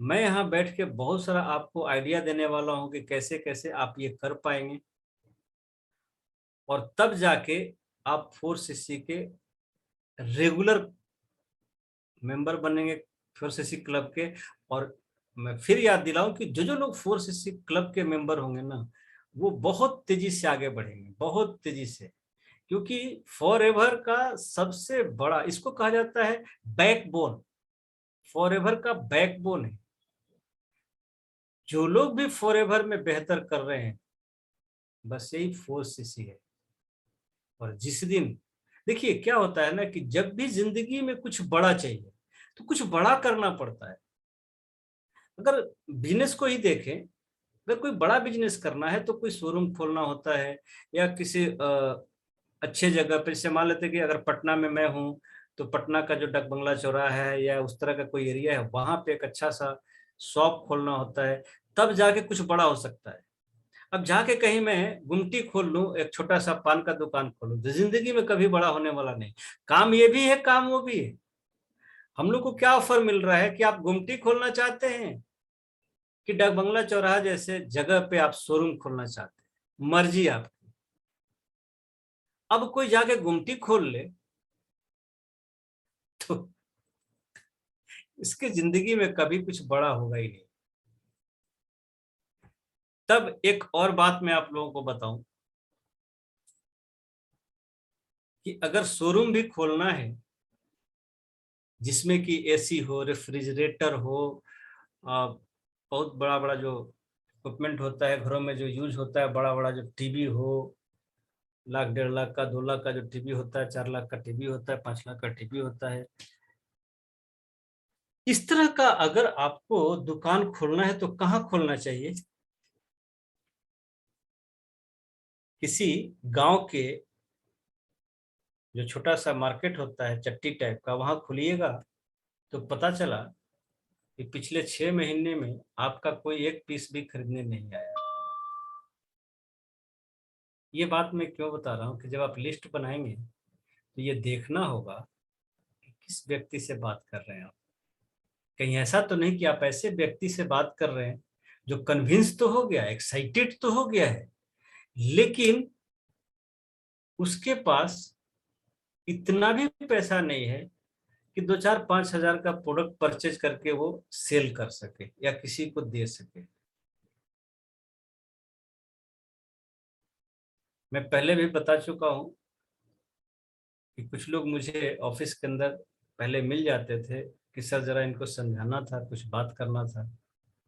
Speaker 1: मैं यहाँ बैठ के बहुत सारा आपको आइडिया देने वाला हूँ कि कैसे कैसे आप ये कर पाएंगे, और तब जाके आप 4cc के रेगुलर मेंबर बनेंगे 4cc क्लब के। और मैं फिर याद दिलाऊं कि जो जो लोग 4cc क्लब के मेंबर होंगे ना, वो बहुत तेजी से आगे बढ़ेंगे, बहुत तेजी से। क्योंकि फॉरएवर का सबसे बड़ा, इसको कहा जाता है बैकबोन, फॉरएवर का बैकबोन है। जो लोग भी फॉरएवर में बेहतर कर रहे हैं, बस यही 4cc है। और जिस दिन, देखिए क्या होता है ना कि जब भी जिंदगी में कुछ बड़ा चाहिए तो कुछ बड़ा करना पड़ता है। अगर बिजनेस को ही देखें अगर कोई बड़ा बिजनेस करना है तो कोई शोरूम खोलना होता है, या किसी अच्छे जगह पे, जैसे मान लेते कि अगर पटना में मैं हूँ तो पटना का जो डक बंगला चौराहा है या उस तरह का कोई एरिया है, वहां पे एक अच्छा सा शॉप खोलना होता है, तब जाके कुछ बड़ा हो सकता है। अब जाके कहीं मैं गुमटी खोल लूं, एक छोटा सा पान का दुकान खोलूं, तो जिंदगी में कभी बड़ा होने वाला नहीं। काम ये भी है, काम वो भी है। हम लोग को क्या ऑफर मिल रहा है कि आप गुमटी खोलना चाहते हैं कि डाक बंगला चौराहा जैसे जगह पे आप शोरूम खोलना चाहते हैं, मर्जी आपकी। अब कोई जाके गुमटी खोल ले तो इसकी जिंदगी में कभी कुछ बड़ा होगा ही नहीं। तब एक और बात मैं आप लोगों को बताऊं कि अगर शोरूम भी खोलना है जिसमें कि एसी हो, रेफ्रिजरेटर हो, बहुत बड़ा बड़ा जो इक्विपमेंट होता है घरों में जो यूज होता है, बड़ा बड़ा जो टीवी हो, 1 लाख 1.5 लाख का, 2 लाख का जो टीवी होता है, 4 लाख का टीवी होता है, 5 लाख का टीवी होता है, इस तरह का अगर आपको दुकान खोलना है तो कहाँ खोलना चाहिए? किसी गांव के जो छोटा सा मार्केट होता है चट्टी टाइप का, वहां खुलिएगा तो पता चला कि पिछले 6 महीने में आपका कोई एक पीस भी खरीदने नहीं आया। ये बात मैं क्यों बता रहा हूँ कि जब आप लिस्ट बनाएंगे तो ये देखना होगा कि किस व्यक्ति से बात कर रहे हैं आप। कहीं ऐसा तो नहीं कि आप ऐसे व्यक्ति से बात कर रहे हैं जो कन्विंस तो हो गया, एक्साइटेड तो हो गया है, लेकिन उसके पास इतना भी पैसा नहीं है कि 2 4 5 हजार का प्रोडक्ट परचेज करके वो सेल कर सके या किसी को दे सके। मैं पहले भी बता चुका हूं कि कुछ लोग मुझे ऑफिस के अंदर पहले मिल जाते थे कि सर जरा इनको समझाना था, कुछ बात करना था।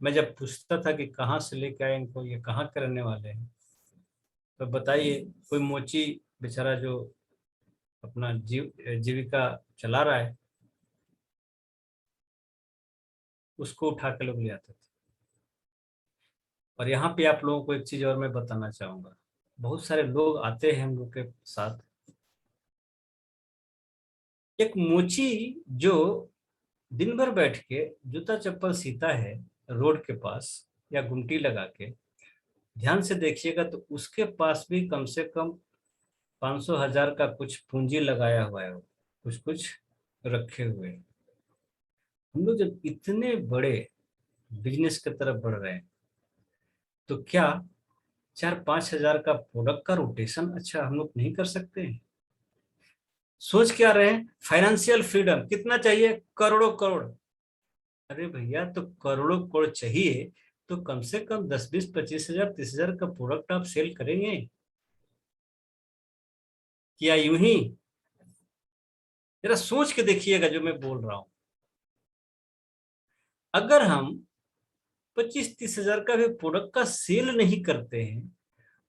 Speaker 1: मैं जब पूछता था कि कहाँ से लेके आए इनको, ये कहाँ के रहने वाले हैं, तो बताइए, कोई मोची बेचारा जो अपना जीविका चला रहा है, उसको उठा के लोग ले आते थे। और यहाँ पे आप लोगों को एक चीज और मैं बताना चाहूंगा, बहुत सारे लोग आते हैं हम लोग के साथ, एक मोची जो दिन भर बैठ के जूता चप्पल सीता है रोड के पास या गुमटी लगा के, ध्यान से देखिएगा तो उसके पास भी कम से कम 500 हजार का कुछ पूंजी लगाया हुआ है, कुछ कुछ रखे हुए हैं। हम लोग जब इतने बड़े बिजनेस की तरफ बढ़ रहे हैं तो क्या 4 5 हजार का प्रोडक्ट का रोटेशन अच्छा हम लोग नहीं कर सकते हैं? सोच क्या रहे हैं, फाइनेंशियल फ्रीडम कितना चाहिए? करोड़ों करोड़। अरे भैया, तो करोड़ों करोड़ चाहिए तो कम से कम 10 20 25 हजार 30 हजार का प्रोडक्ट आप सेल करेंगे, क्या यूं ही? जरा सोच के देखिएगा जो मैं बोल रहा हूं। अगर हम 25 30 हजार का भी प्रोडक्ट का सेल नहीं करते हैं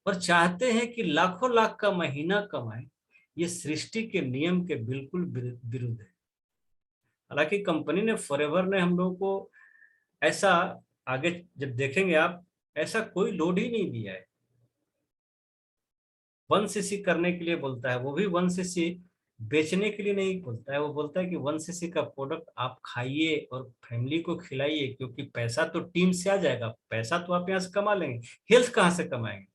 Speaker 1: और चाहते हैं कि लाखों लाख का महीना कमाए, ये सृष्टि के नियम के बिल्कुल विरुद्ध है। हालांकि कंपनी ने फॉरएवर ने हम लोगों को ऐसा, आगे जब देखेंगे आप, ऐसा कोई लोड ही नहीं दिया है। 1 सीसी करने के लिए बोलता है, वो भी 1 सीसी बेचने के लिए नहीं बोलता है, वो बोलता है कि 1 सीसी का प्रोडक्ट आप खाइए और फैमिली को खिलाइए, क्योंकि पैसा तो टीम से आ जाएगा, पैसा तो आप यहाँ से कमा लेंगे, हेल्थ कहाँ से कमाएंगे?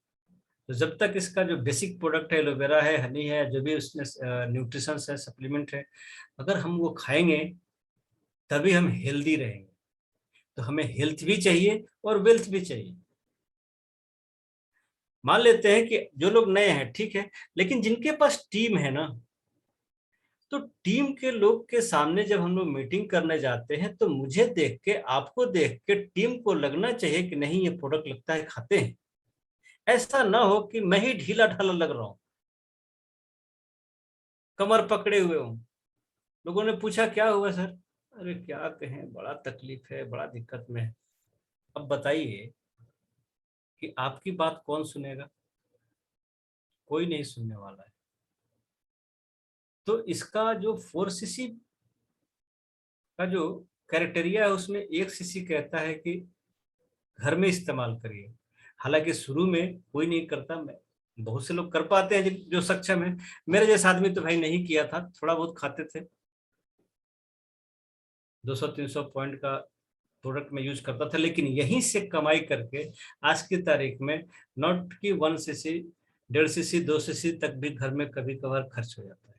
Speaker 1: तो जब तक इसका जो बेसिक प्रोडक्ट है, एलोवेरा है, हनी है, जो भी उसमें न्यूट्रिशन है, सप्लीमेंट है, अगर हम वो खाएंगे तभी हम हेल्दी रहेंगे। तो हमें हेल्थ भी चाहिए और वेल्थ भी चाहिए। मान लेते हैं कि जो लोग नए हैं ठीक है, लेकिन जिनके पास टीम है ना, तो टीम के लोग के सामने जब हम लोग मीटिंग करने जाते हैं तो मुझे देख के, आपको देख के टीम को लगना चाहिए कि नहीं, ये प्रोडक्ट लगता है खाते हैं। ऐसा ना हो कि मैं ही ढीला ढाला लग रहा हूं, कमर पकड़े हुए हूं। लोगों ने पूछा क्या हुआ सर? अरे क्या कहें, बड़ा तकलीफ है, बड़ा दिक्कत में है। अब बताइए कि आपकी बात कौन सुनेगा? कोई नहीं सुनने वाला है। तो इसका जो 4 सीसी का जो क्राइटेरिया है, उसमें 1 सीसी कहता है कि घर में इस्तेमाल करिए, हालांकि शुरू में कोई नहीं करता, मैं बहुत से लोग कर पाते हैं जो सक्षम है। मेरे जैसा आदमी तो भाई नहीं किया था, थोड़ा बहुत खाते थे। 200-300 पॉइंट का प्रोडक्ट में यूज करता था, लेकिन यहीं से कमाई करके आज की तारीख में नॉट की 1 सीसी 1.5 सीसी 2 सीसी तक भी घर में कभी कभार खर्च हो जाता है।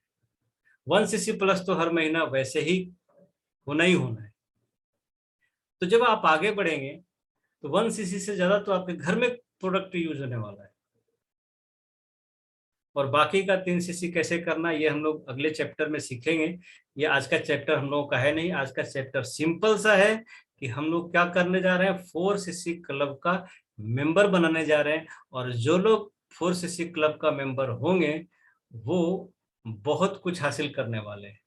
Speaker 1: 1 सीसी प्लस तो हर महीना वैसे ही होना ही होना है। तो जब आप आगे बढ़ेंगे तो 1 सीसी से ज्यादा तो आपके घर में प्रोडक्ट यूज होने वाला है। और बाकी का 3 सीसी कैसे करना, ये हम लोग अगले चैप्टर में सीखेंगे। ये आज का चैप्टर हम लोगों का है नहीं। आज का चैप्टर सिंपल सा है कि हम लोग क्या करने जा रहे हैं, 4 सीसी क्लब का मेंबर बनाने जा रहे हैं। और जो लोग 4 सीसी क्लब का मेंबर होंगे वो बहुत कुछ हासिल करने वाले हैं।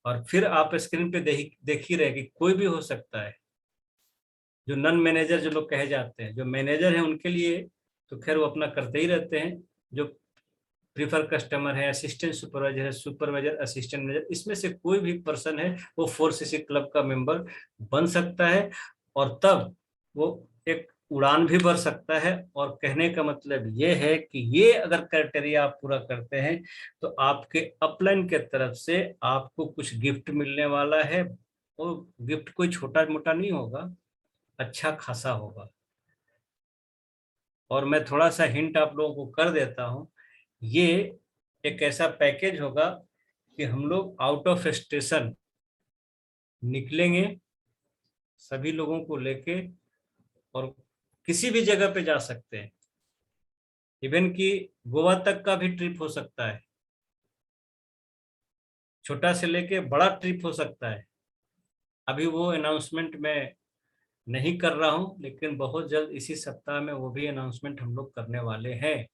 Speaker 1: और फिर आप स्क्रीन पे देख ही रहे कि कोई भी हो सकता है। जो नॉन मैनेजर जो लोग कहे जाते हैं, जो मैनेजर हैं उनके लिए तो खैर वो अपना करते ही रहते हैं। जो प्रीफर कस्टमर है, असिस्टेंट सुपरवाइजर है, सुपरवाइजर, असिस्टेंट मैनेजर, इसमें से कोई भी पर्सन है वो 4 सीसी क्लब का मेंबर बन सकता है। और तब वो एक उड़ान भी भर सकता है। और कहने का मतलब ये है कि ये अगर क्राइटेरिया आप पूरा करते हैं तो आपके अपलाइन के तरफ से आपको कुछ गिफ्ट मिलने वाला है। वो गिफ्ट कोई छोटा मोटा नहीं होगा, अच्छा खासा होगा। और मैं थोड़ा सा हिंट आप लोगों को कर देता हूँ, ये एक ऐसा पैकेज होगा कि हम लोग आउट ऑफ स्टेशन निकलेंगे सभी लोगों को लेके, और किसी भी जगह पे जा सकते हैं। इवन कि गोवा तक का भी ट्रिप हो सकता है, छोटा से लेके बड़ा ट्रिप हो सकता है। अभी वो अनाउंसमेंट मैं नहीं कर रहा हूं, लेकिन बहुत जल्द इसी सप्ताह में वो भी अनाउंसमेंट हम लोग करने वाले हैं।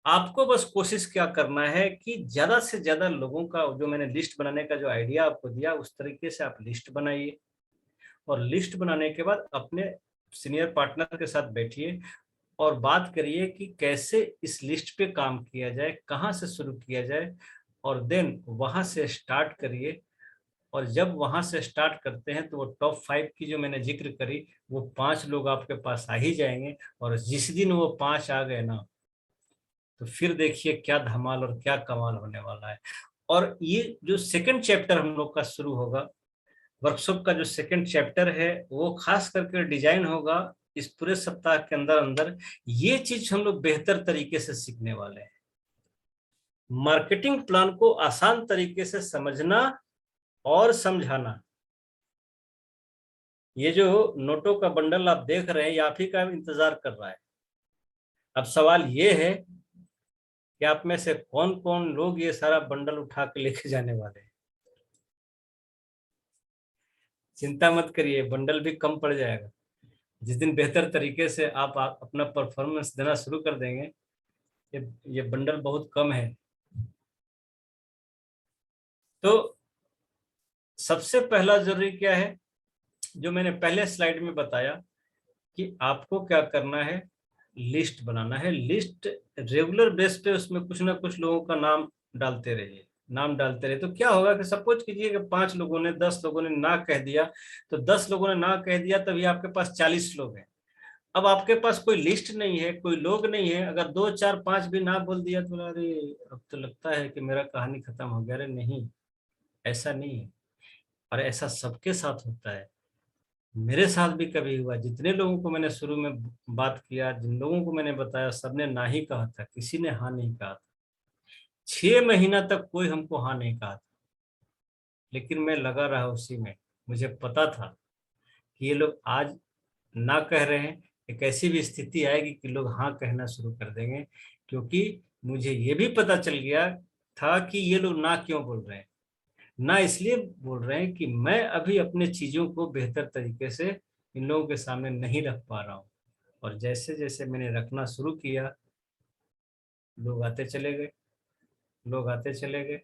Speaker 1: आपको बस कोशिश क्या करना है कि ज्यादा से ज्यादा लोगों का, जो मैंने लिस्ट बनाने का जो आइडिया आपको दिया उस तरीके से आप लिस्ट बनाइए। और लिस्ट बनाने के बाद अपने सीनियर पार्टनर के साथ बैठिए और बात करिए कि कैसे इस लिस्ट पे काम किया जाए, कहाँ से शुरू किया जाए, और देन वहां से स्टार्ट करिए। और जब वहां से स्टार्ट करते हैं तो वो टॉप 5 की जो मैंने जिक्र करी, वो 5 लोग आपके पास आ ही जाएंगे। और जिस दिन वो 5 आ गए ना, तो फिर देखिए क्या धमाल और क्या कमाल होने वाला है। और ये जो सेकंड चैप्टर हम लोग का शुरू होगा, वर्कशॉप का जो सेकंड चैप्टर है, वो खास करके डिजाइन होगा इस पूरे सप्ताह के अंदर अंदर। ये चीज हम लोग बेहतर तरीके से सीखने वाले हैं। मार्केटिंग प्लान को आसान तरीके से समझना और समझाना। ये जो नोटों का बंडल आप देख रहे हैं, ये आप ही का इंतजार कर रहा है। अब सवाल ये है कि आप में से कौन कौन लोग ये सारा बंडल उठा के लेके जाने वाले हैं। चिंता मत करिए, बंडल भी कम पड़ जाएगा। जिस दिन बेहतर तरीके से आप अपना परफॉर्मेंस देना शुरू कर देंगे, ये बंडल बहुत कम है। तो सबसे पहला जरूरी क्या है, जो मैंने पहले स्लाइड में बताया कि आपको क्या करना है, लिस्ट बनाना है। लिस्ट रेगुलर बेस पे उसमें कुछ ना कुछ लोगों का नाम डालते रहिए, नाम डालते रहे। तो क्या होगा कि सपोज कीजिए कि 5 लोगों ने, 10 लोगों ने ना कह दिया, तो 10 लोगों ने ना कह दिया, तभी आपके पास 40 लोग हैं। अब आपके पास कोई लिस्ट नहीं है, कोई लोग नहीं है, अगर 2 4 5 भी ना बोल दिया तो अरे अब तो लगता है कि मेरा कहानी खत्म हो गया। अरे नहीं, ऐसा नहीं है। और ऐसा सबके साथ होता है, मेरे साथ भी कभी हुआ। जितने लोगों को मैंने शुरू में बात किया, जिन लोगों को मैंने बताया, सबने ना ही कहा था, किसी ने हाँ नहीं कहा था। 6 महीना तक कोई हमको हाँ नहीं कहा था, लेकिन मैं लगा रहा उसी में। मुझे पता था कि ये लोग आज ना कह रहे हैं, एक ऐसी भी स्थिति आएगी कि लोग हाँ कहना शुरू कर देंगे। क्योंकि मुझे ये भी पता चल गया था कि ये लोग ना क्यों बोल रहे हैं। ना इसलिए बोल रहे हैं कि मैं अभी अपने चीजों को बेहतर तरीके से इन लोगों के सामने नहीं रख पा रहा हूँ। और जैसे जैसे मैंने रखना शुरू किया, लोग आते चले गए, लोग आते चले गए।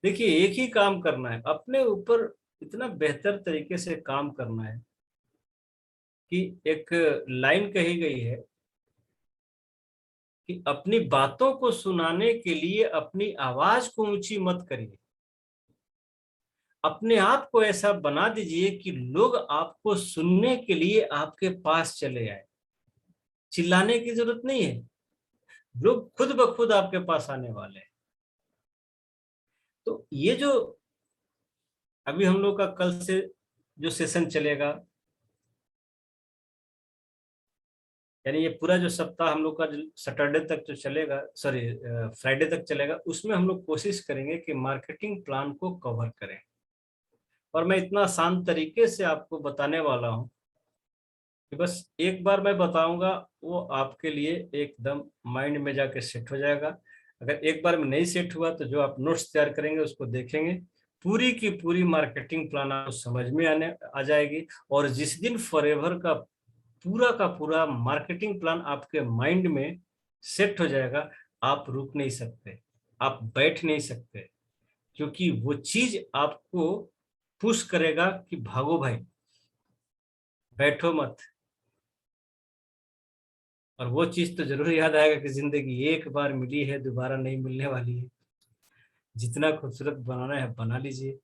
Speaker 1: देखिए, एक ही काम करना है, अपने ऊपर इतना बेहतर तरीके से काम करना है कि एक लाइन कही गई है कि अपनी बातों को सुनाने के लिए अपनी आवाज को ऊंची मत करिए, अपने आप को ऐसा बना दीजिए कि लोग आपको सुनने के लिए आपके पास चले आए। चिल्लाने की जरूरत नहीं है, लोग खुद ब खुद आपके पास आने वाले हैं। तो ये जो अभी हम लोग का कल से जो सेशन चलेगा, यानी ये पूरा जो सप्ताह हम लोग का जो सैटरडे तक जो चलेगा, सॉरी फ्राइडे तक चलेगा, उसमें हम लोग कोशिश करेंगे कि मार्केटिंग प्लान को कवर करें। और मैं इतना आसान तरीके से आपको बताने वाला हूं कि बस एक बार मैं बताऊंगा, वो आपके लिए एकदम माइंड में जाके सेट हो जाएगा। अगर एक बार में नहीं सेट हुआ तो जो आप नोट्स तैयार करेंगे उसको देखेंगे, पूरी की पूरी मार्केटिंग प्लान आपको समझ में आने आ जाएगी। और जिस दिन फॉरएवर का पूरा मार्केटिंग प्लान आपके माइंड में सेट हो जाएगा, आप रुक नहीं सकते, आप बैठ नहीं सकते, क्योंकि वो चीज आपको पुश करेगा कि भागो भाई, बैठो मत। और वो चीज तो जरूर याद आएगा कि जिंदगी एक बार मिली है, दोबारा नहीं मिलने वाली है। जितना खूबसूरत बनाना है बना लीजिए।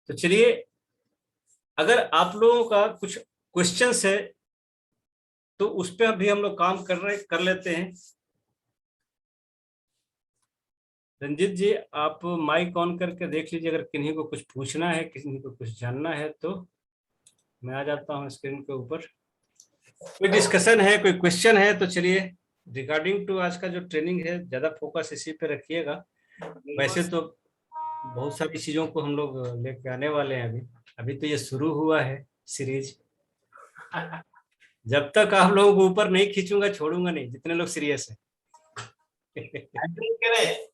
Speaker 1: तो चलिए, अगर आप लोगों का कुछ क्वेश्चंस है तो उस पर भी हम लोग काम कर लेते हैं। रंजीत जी, आप माइक ऑन करके देख लीजिए, अगर किन्हीं को कुछ पूछना है, किसी को कुछ जानना है तो मैं आ जाता हूँ स्क्रीन के ऊपर। कोई डिस्कशन है, कोई क्वेश्चन है तो चलिए। रिगार्डिंग टू आज का जो ट्रेनिंग है, ज्यादा फोकस इसी पे रखिएगा। वैसे तो बहुत सारी चीजों को हम लोग लेके आने वाले हैं। अभी अभी तो ये शुरू हुआ है सीरीज। जब तक आप लोगों को ऊपर नहीं खींचूंगा छोड़ूंगा नहीं, जितने लोग सीरियस हैं।
Speaker 2: हैंड रेज करें,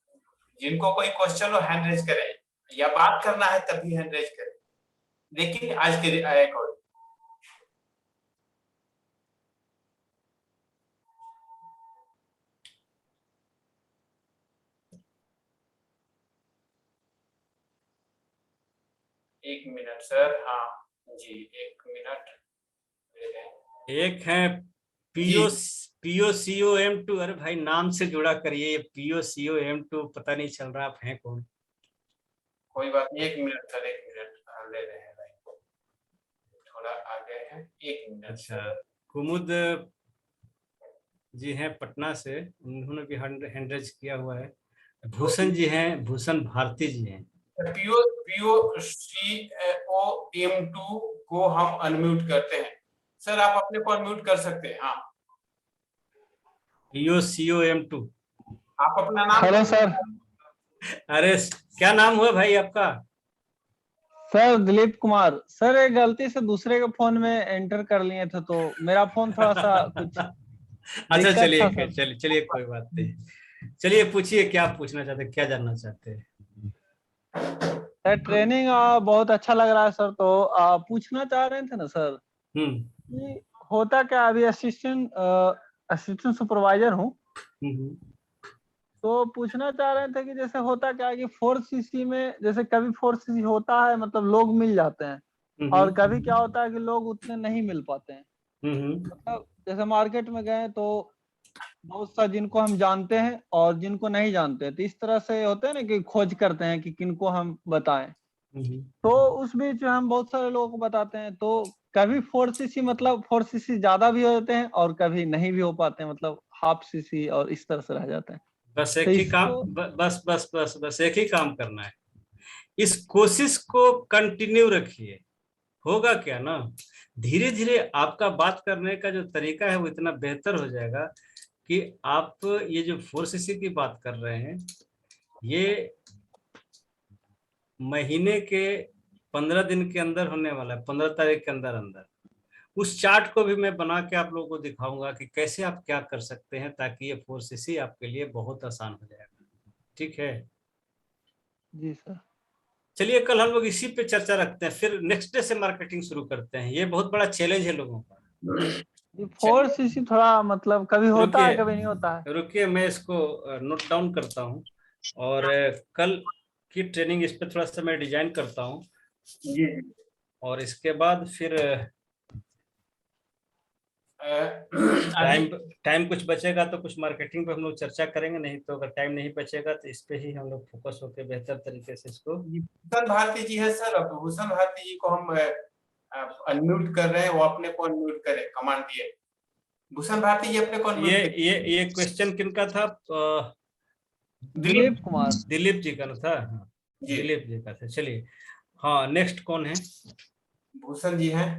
Speaker 2: जिनको कोई क्वेश्चन हो हैंड रेज करें, या बात करना है तभी हैंड रेज करें। लेकिन आज के अकॉर्डिंग एक मिनट सर, हाँ जी, एक मिनट दे दें।
Speaker 1: एक है POCOM2। अरे भाई, नाम से जुड़ा करिए, ये POCOM2 पता नहीं चल रहा आप हैं कौन।
Speaker 2: कोई बात नहीं, एक मिनट सर, एक मिनट ले रहे हैं लाइन, थोड़ा आगे है, एक मिनट
Speaker 1: अच्छा,
Speaker 2: सर।
Speaker 1: कुमुद जी हैं पटना से, उन्होंने भी हैंड रेज किया हुआ है। भूषण जी हैं, भूषण भारती जी हैं।
Speaker 2: POCOM2 को हम अनम्यूट करते हैं सर, आप अपने को अनम्यूट कर सकते हैं। हाँ,
Speaker 1: POCOM2।
Speaker 2: आप अपना नाम।
Speaker 3: Hello sir.
Speaker 1: अरे क्या नाम हुआ भाई आपका?
Speaker 3: सर दिलीप कुमार सर, एक गलती से दूसरे के फोन में एंटर कर लिए थे तो मेरा फोन थोड़ा सा कुछ
Speaker 1: अच्छा
Speaker 3: दिक्कत था
Speaker 1: चलिए
Speaker 3: सर।
Speaker 1: चलिए चलिए, कोई बात नहीं। चलिए पूछिए, क्या पूछना चाहते हैं, क्या जानना चाहते हैं?
Speaker 3: सर ट्रेनिंग बहुत अच्छा लग रहा है सर, तो पूछना चाह रहे थे ना सर
Speaker 1: हम्म
Speaker 3: कि होता क्या, अभी असिस्टेंट सुपरवाइजर हूँ,
Speaker 1: हम्म
Speaker 3: तो पूछना चाह रहे थे कि जैसे होता क्या है कि 4cc में जैसे कभी 4cc होता है, मतलब लोग मिल जाते हैं, और कभी क्या होता है कि लोग उतने नहीं मिल पाते हैं।
Speaker 1: हम्म
Speaker 3: मतलब जैसे मार्केट में गए तो बहुत सा जिनको हम जानते हैं और जिनको नहीं जानते हैं, तो इस तरह से होते हैं ना कि खोज करते हैं कि किनको हम बताएं।
Speaker 1: हम्म
Speaker 3: तो उस बीच हम बहुत सारे लोगों को बताते हैं, तो कभी 4cc मतलब 4cc ज्यादा भी हो जाते हैं और कभी नहीं भी हो पाते हैं, मतलब हाफ सीसी और इस तरह से रह जाते हैं।
Speaker 1: बस
Speaker 3: तो
Speaker 1: एक ही काम,
Speaker 3: इसको
Speaker 1: बस एक ही काम करना है। इस कोशिश को कंटिन्यू रखिए, होगा क्या ना, धीरे धीरे आपका बात करने का जो तरीका है वो इतना बेहतर हो जाएगा कि आप ये जो 4cc की बात कर रहे हैं, ये महीने के 15 दिन के अंदर होने वाला है, 15 तारीख के अंदर अंदर। उस चार्ट को भी मैं बना के आप लोगों को दिखाऊंगा कि कैसे आप क्या कर सकते हैं, ताकि ये 4cc आपके लिए बहुत आसान हो जाएगा। ठीक है,
Speaker 3: जी सर।
Speaker 1: चलिए कल हम लोग इसी पे चर्चा रखते हैं, फिर नेक्स्ट डे से मार्केटिंग शुरू करते हैं। ये बहुत बड़ा चैलेंज है लोगों का।
Speaker 3: ये
Speaker 1: चलिए
Speaker 3: 4cc थोड़ा मतलब कभी होता
Speaker 1: रुकिए,
Speaker 3: है कभी नहीं होता है।
Speaker 1: रुकिए मैं इसको नोट डाउन करता हूँ, और कल की ट्रेनिंग इस पे थोड़ा सा मैं डिजाइन करता हूँ,
Speaker 2: जी
Speaker 1: और इसके बाद फिर टाइम
Speaker 2: अभी
Speaker 1: टाइम कुछ बचेगा तो कुछ मार्केटिंग पे हम लोग चर्चा करेंगे, नहीं तो अगर टाइम नहीं बचेगा तो इस पे ही हम लोग फोकस होकर बेहतर तरीके से इसको।
Speaker 2: भूषण भारती जी है सर, अब भूषण भारती जी को हम अनम्यूट कर रहे हैं, वो अपने को अनम्यूट करें, कमांड दिए। भूषण भारती जी अपने को
Speaker 1: ये
Speaker 2: अनम्यूट
Speaker 1: ये क्वेश्चन किनका था?
Speaker 3: दिलीप कुमार।
Speaker 1: दिलीप जी का ना था? हाँ,
Speaker 2: जी
Speaker 1: दिलीप जी का था। चलिए, हाँ नेक्स्ट कौन है?
Speaker 2: भूषण जी हैं।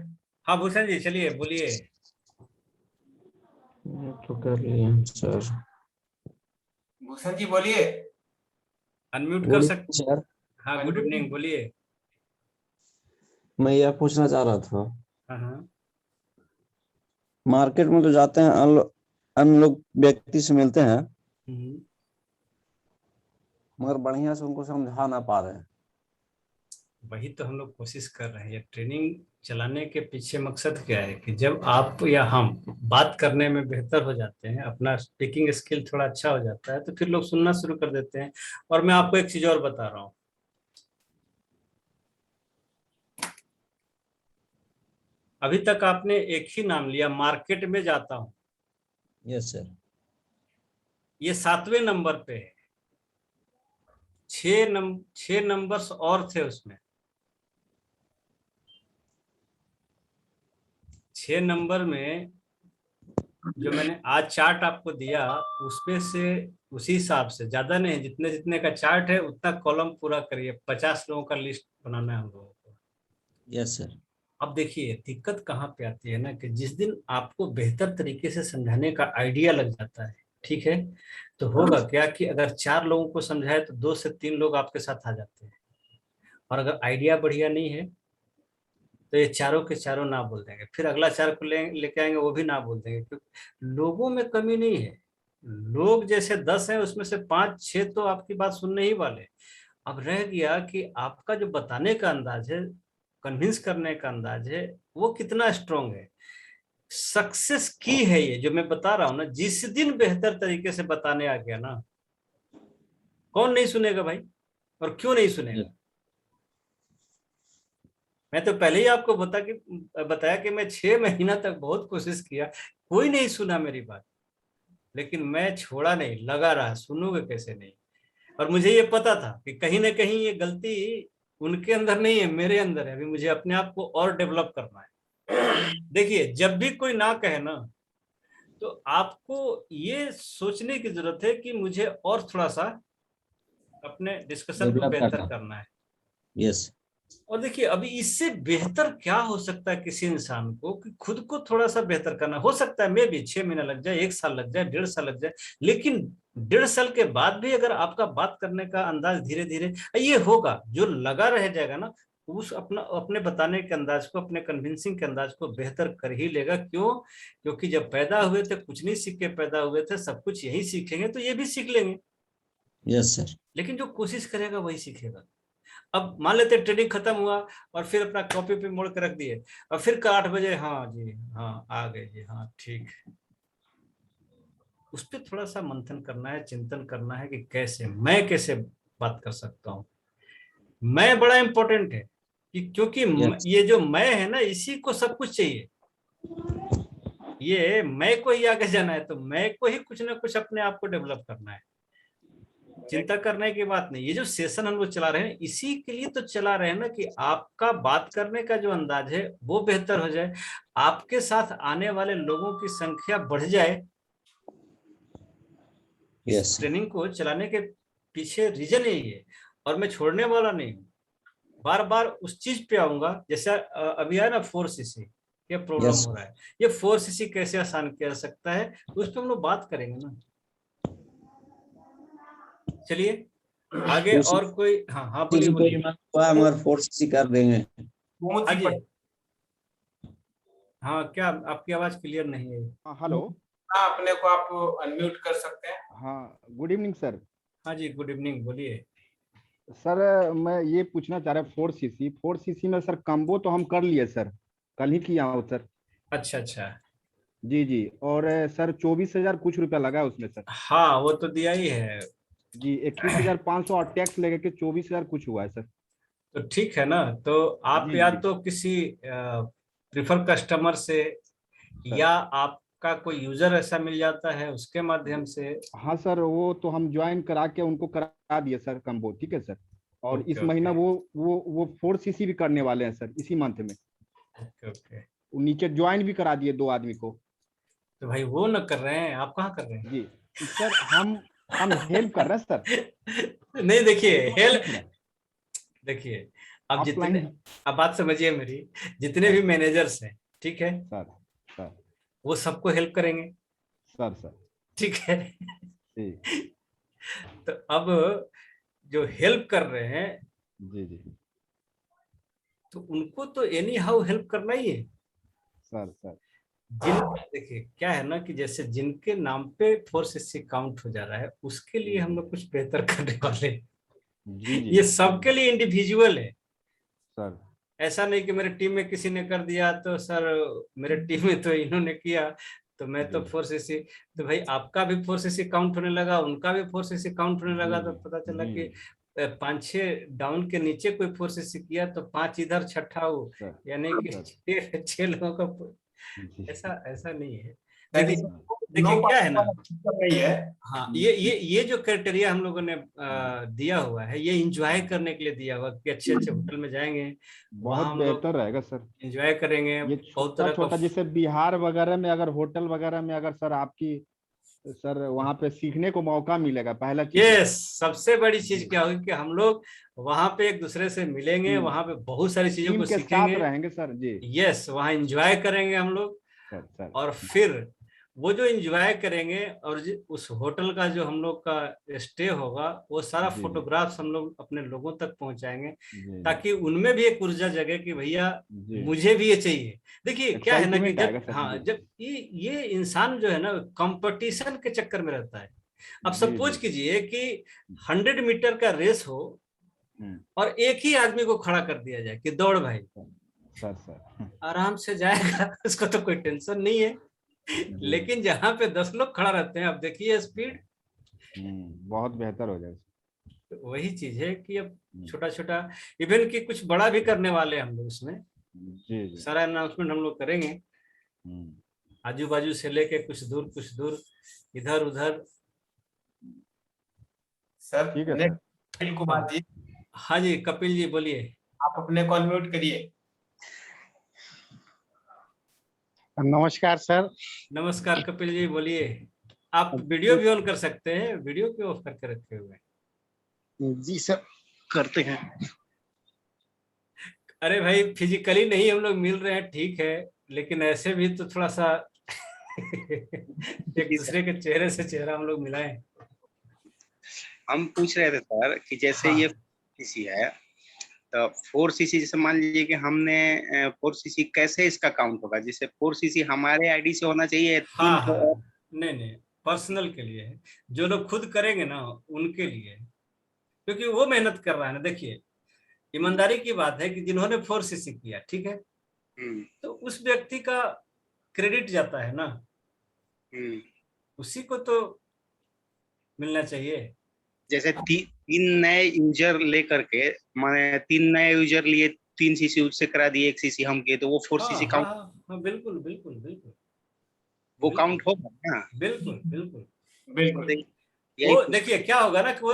Speaker 1: हाँ भूषण जी, चलिए बोलिए।
Speaker 4: तो कर लिए सर।
Speaker 2: भूषण जी बोलिए।
Speaker 1: अनम्यूट कर
Speaker 4: गुड
Speaker 1: सकते?
Speaker 4: सर।
Speaker 1: हाँ गुड इवनिंग, बोलिए।
Speaker 4: मैं यह पूछना चाह रहा था,
Speaker 1: हाँ हाँ।
Speaker 4: मार्केट में तो जाते हैं, अन्य लोग व्यक्ति से मिलते हैं,
Speaker 1: हम्म।
Speaker 4: मगर बढ़िया से उनको समझा ना पा रहे हैं।
Speaker 1: वही तो हम लोग कोशिश कर रहे हैं। ये ट्रेनिंग चलाने के पीछे मकसद क्या है कि जब आप या हम बात करने में बेहतर हो जाते हैं, अपना स्पीकिंग स्किल थोड़ा अच्छा हो जाता है, तो फिर लोग सुनना शुरू कर देते हैं। और मैं आपको एक चीज और बता रहा हूँ, अभी तक आपने एक ही नाम लिया, मार्केट में जाता हूँ।
Speaker 4: Yes sir.
Speaker 1: ये 7वें नंबर पे है। 6 नंबर्स और थे उसमें। 6 नंबर में जो मैंने आज चार्ट आपको दिया, उसमें से उसी हिसाब से, ज्यादा नहीं, जितने जितने का चार्ट है उतना कॉलम पूरा करिए। 50 लोगों का लिस्ट बनाना है हम लोगों को।
Speaker 4: Yes sir.
Speaker 1: अब देखिए दिक्कत कहाँ पे आती है ना, कि जिस दिन आपको बेहतर तरीके से समझाने का आइडिया लग जाता है, ठीक है, तो होगा क्या कि अगर 4 लोगों को समझाए तो 2 से 3 लोग आपके साथ आ जाते हैं। और अगर आइडिया बढ़िया नहीं है तो ये चारों के चारों ना बोल देंगे, फिर अगला 4 को लेके आएंगे, वो भी ना बोल देंगे, क्योंकि लोगों में कमी नहीं है। लोग जैसे 10 हैं, उसमें से 5-6 तो आपकी बात सुनने ही वाले। अब रह गया कि आपका जो बताने का अंदाज है, कन्विंस करने का अंदाज है, वो कितना स्ट्रांग है। सक्सेस की है ये जो मैं बता रहा हूं ना, जिस दिन बेहतर तरीके से बताने आ गया ना, कौन नहीं सुनेगा भाई? और क्यों नहीं सुनेगा? मैं तो पहले ही आपको बताया कि मैं 6 महीना तक बहुत कोशिश किया, कोई नहीं सुना मेरी बात, लेकिन मैं छोड़ा नहीं, लगा रहा, सुनोगे कैसे नहीं। और मुझे ये पता था कि कहीं ना कहीं ये गलती उनके अंदर नहीं है, मेरे अंदर है। अभी मुझे अपने आप को और डेवलप करना है। देखिए जब भी कोई ना कहे ना, तो आपको ये सोचने की जरूरत है कि मुझे और थोड़ा सा अपने डिस्कशन को
Speaker 4: डेवलप
Speaker 1: बेहतर
Speaker 4: करना।
Speaker 1: करना है।
Speaker 4: यस।
Speaker 1: और देखिए अभी इससे बेहतर क्या हो सकता है किसी इंसान को, कि खुद को थोड़ा सा बेहतर करना। हो सकता है मे भी 6 महीना लग जाए, 1 साल लग जाए, 1.5 साल लग जाए, लेकिन 1.5 साल के बाद भी अगर आपका बात करने का अंदाज धीरे धीरे ये होगा, जो लगा रह जाएगा ना, उस अपने बताने के अंदाज को, अपने कन्विंसिंग के अंदाज को बेहतर कर ही लेगा। क्यों? क्योंकि जब पैदा हुए थे कुछ नहीं सीख के पैदा हुए थे, सब कुछ यही सीखेंगे तो ये भी सीख लेंगे।
Speaker 4: Yes sir.
Speaker 1: लेकिन जो कोशिश करेगा वही सीखेगा। अब मान लेते ट्रेनिंग खत्म हुआ और फिर अपना कॉपी पे मोड़ के रख दिए, और फिर का 8 बजे, हाँ जी हाँ आ गए जी, हाँ ठीक। उस पर थोड़ा सा मंथन करना है, चिंतन करना है कि कैसे बात कर सकता हूँ। मैं बड़ा इंपॉर्टेंट है, कि क्योंकि
Speaker 4: यस।
Speaker 1: ये जो मैं है ना, इसी को सब कुछ चाहिए। ये मैं को ही आगे जाना है, तो मैं को ही कुछ ना कुछ अपने आप को डेवलप करना है। चिंता करने की बात नहीं। ये जो सेशन हम लोग चला रहे हैं, इसी के लिए तो चला रहे हैं ना, कि आपका बात करने का जो अंदाज है वो बेहतर हो जाए, आपके साथ आने वाले लोगों की संख्या बढ़ जाए। इस
Speaker 4: यस।
Speaker 1: ट्रेनिंग को चलाने के पीछे रीजन यही है। और मैं छोड़ने वाला नहीं हूँ, बार बार उस चीज पे आऊंगा। जैसे अभी है ना 4cc, ये प्रॉब्लम
Speaker 4: यस।
Speaker 1: हो रहा है, ये 4cc कैसे आसान किया जा सकता है, उस पर हम लोग बात करेंगे ना। चलिए आगे,
Speaker 4: उसी
Speaker 1: और कोई? हाँ हाँ बोलिए
Speaker 4: चीज पे
Speaker 1: बोलिए।
Speaker 4: दिमाग हुआ, मगर फोर्स कर देंगे।
Speaker 2: बहुत
Speaker 1: हाँ
Speaker 2: ही
Speaker 1: जी, हाँ क्या आपकी आवाज क्लियर नहीं है?
Speaker 5: हाँ हेलो।
Speaker 2: हाँ, अपने को आप अनम्यूट कर सकते हैं।
Speaker 5: हाँ गुड इवनिंग सर।
Speaker 1: हाँ जी गुड इवनिंग, बोलिए।
Speaker 5: सर मैं ये पूछना चाह रहा 4cc में सर कम्बो तो हम कर लिए सर, कल ही किया हूँ सर।
Speaker 1: अच्छा अच्छा।
Speaker 5: जी जी। और सर 24,000 कुछ रुपया लगा है उसमें सर।
Speaker 1: हाँ वो तो दिया ही है।
Speaker 5: जी 21,500 और टैक्स लगे के 24,000 कुछ हुआ है सर।
Speaker 1: तो ठीक है ना, तो आप
Speaker 5: जी
Speaker 1: या
Speaker 5: जी।
Speaker 1: तो किसी प्रिफर कस्टमर से या आपका कोई यूजर ऐसा मिल जाता है उसके माध्यम से?
Speaker 5: हाँ सर, वो तो हम ज्वाइन करा के उनको करा दिए सर कम्बो, ठीक है सर। और
Speaker 1: ओके
Speaker 5: इस महीना
Speaker 1: ओके
Speaker 5: वो 4cc भी करने वाले हैं सर इसी मंथ में।
Speaker 1: Okay okay.
Speaker 5: वो नीचे ज्वाइन भी करा दिए 2 आदमी को।
Speaker 1: तो भाई वो न कर रहे हैं, आप कहाँ कर रहे हैं?
Speaker 5: जी सर, हम हेल्प कर रहे हैं सर।
Speaker 1: नहीं देखिए, हेल्प,
Speaker 5: ठीक है।
Speaker 1: देखिए अब जितने,
Speaker 5: ऑफलाइन
Speaker 1: अब बात समझिए मेरी, जितने भी मैनेजर्स हैं, ठीक है,
Speaker 5: सर। सर
Speaker 1: वो सबको हेल्प करेंगे,
Speaker 5: सर सर
Speaker 1: ठीक है।
Speaker 5: जी
Speaker 1: तो अब जो हेल्प कर रहे हैं
Speaker 5: जी जी
Speaker 1: तो उनको तो एनी हाउ हेल्प करना ही है।
Speaker 5: सर सर
Speaker 1: जिन, देखिए क्या है ना कि जैसे जिनके नाम पे 4cc काउंट हो जा रहा है उसके लिए हम लोग कुछ बेहतर करने वाले हैं।
Speaker 5: जी जी
Speaker 1: ये सबके लिए इंडिविजुअल है।
Speaker 5: सर।
Speaker 1: ऐसा नहीं कि मेरे टीम में किसी ने कर दिया तो सर मेरे टीम में तो इन्होंने किया तो मैं तो
Speaker 5: जी
Speaker 1: 4cc, तो भाई आपका भी 4cc काउंट होने लगा, उनका भी 4cc काउंट होने लगा, तो पता चला
Speaker 5: जी
Speaker 1: कि 5-6 डाउन के नीचे कोई 4cc किया तो 5 इधर, छठा वो,
Speaker 5: सर
Speaker 1: यानी कि
Speaker 5: सर
Speaker 1: 6 लोगों का।
Speaker 5: जी
Speaker 1: ऐसा ऐसा नहीं है।
Speaker 2: दैट
Speaker 1: देखिए
Speaker 2: इज नो
Speaker 1: देखिए क्या है ना,
Speaker 2: नहीं है।
Speaker 1: हाँ ये जो क्राइटेरिया हम लोगों ने दिया हुआ है, ये एंजॉय करने के लिए दिया हुआ कि अच्छे अच्छे होटल में जाएंगे,
Speaker 5: बहुत
Speaker 1: वहां हम लोग
Speaker 5: बेहतर रहेगा सर।
Speaker 1: एंजॉय करेंगे,
Speaker 5: ये
Speaker 1: बहुत
Speaker 5: छोटा
Speaker 1: तरह का।
Speaker 5: छोटा जैसे बिहार वगैरह में अगर होटल वगैरह में अगर सर आपकी सर वहाँ पे सीखने को मौका मिलेगा, पहला चीज है।
Speaker 1: यस, सबसे बड़ी चीज क्या होगी कि हम लोग वहां पे एक दूसरे से मिलेंगे,
Speaker 5: टीम
Speaker 1: वहां पे बहुत सारी चीजों
Speaker 5: टीम
Speaker 1: को
Speaker 5: के साथ
Speaker 1: सीखेंगे।
Speaker 5: रहेंगे सर जी।
Speaker 1: यस, वहां एंजॉय करेंगे हम लोग।
Speaker 5: सर सर
Speaker 1: और फिर वो जो एंजॉय करेंगे और उस होटल का जो हम लोग का स्टे होगा वो सारा
Speaker 5: जी जी
Speaker 1: फोटोग्राफ्स हम लोग अपने लोगों तक पहुंचाएंगे,
Speaker 5: जी जी
Speaker 1: ताकि उनमें भी एक ऊर्जा जगे कि भैया
Speaker 5: जी
Speaker 1: मुझे भी ये चाहिए। देखिए क्या है ना कि
Speaker 5: एक्साइटमेंट आएगा
Speaker 1: जब,
Speaker 5: सर
Speaker 1: हाँ
Speaker 5: जी।
Speaker 1: जब ये इंसान जो है ना कंपटीशन के चक्कर में रहता है। अब
Speaker 5: जी
Speaker 1: सपोज
Speaker 5: जी
Speaker 1: कीजिए कि 100 मीटर का रेस हो
Speaker 5: हम्म,
Speaker 1: और एक ही आदमी को खड़ा कर दिया जाए कि दौड़ भाई,
Speaker 5: सर सर
Speaker 1: आराम से जाएगा उसको तो कोई टेंशन नहीं है।
Speaker 5: जी
Speaker 1: लेकिन जहां पे 10 लोग खड़ा रहते हैं, अब देखिए स्पीड।
Speaker 5: बहुत बेहतर हो जाएगा।
Speaker 1: तो वही चीज है कि अब
Speaker 5: हम्म,
Speaker 1: छोटा छोटा, इवन कि कुछ बड़ा भी करने वाले हैं हम लोग इसमें,
Speaker 5: जी जी
Speaker 1: सारा अनाउंसमेंट हम लोग करेंगे,
Speaker 5: हम्म,
Speaker 1: आजू बाजू से लेके कुछ दूर, इधर उधर।
Speaker 2: सर
Speaker 5: ठीक है सर।
Speaker 2: नेक्स्ट अनिल कुमार जी,
Speaker 1: हाँ जी कपिल जी बोलिए।
Speaker 2: आप अपने को अनम्यूट करिए।
Speaker 6: नमस्कार सर।
Speaker 1: नमस्कार कपिल जी बोलिए। आप वीडियो भी ऑन कर सकते हैं, वीडियो क्यों ऑफ करके रखे हुए हैं?
Speaker 6: जी सर, करते हैं।
Speaker 1: अरे भाई फिजिकली नहीं हम लोग मिल रहे हैं ठीक है, लेकिन ऐसे भी तो थोड़ा सा एक
Speaker 6: जी सर,
Speaker 1: दूसरे के चेहरे से चेहरा हम लोग मिलाएं।
Speaker 6: हम पूछ रहे थे सर कि जैसे
Speaker 1: हाँ
Speaker 6: ये 4cc है, तो 4cc जैसे मान लीजिए कि हमने 4cc कैसे इसका काउंट होगा? जैसे 4cc हमारे आईडी से होना चाहिए
Speaker 1: हाँ
Speaker 6: 3
Speaker 1: हाँ, नहीं नहीं, पर्सनल के लिए है, जो लोग खुद करेंगे ना उनके लिए है, क्योंकि वो मेहनत कर रहा है ना। देखिए ईमानदारी की बात है कि जिन्होंने 4cc किया ठीक है,
Speaker 6: हम्म,
Speaker 1: तो उस व्यक्ति का क्रेडिट जाता है ना,
Speaker 6: हम्म।
Speaker 1: उसी को तो मिलना चाहिए।
Speaker 6: जैसे 3 नए यूजर लेकर के, माने 3 नए यूजर लिए, 3cc उससे करा दिए, 1cc हम किए, तो वो
Speaker 1: हाँ
Speaker 6: 4cc
Speaker 1: हाँ
Speaker 6: काउंट,
Speaker 1: हाँ हाँ, बिल्कुल बिल्कुल बिल्कुल
Speaker 6: वो
Speaker 1: बिल्कुल
Speaker 6: काउंट होगा ना?
Speaker 1: बिल्कुल बिल्कुल।
Speaker 2: बिल्कुल
Speaker 6: यही
Speaker 1: वो
Speaker 6: पूछ।
Speaker 1: देखिए क्या होगा ना कि वो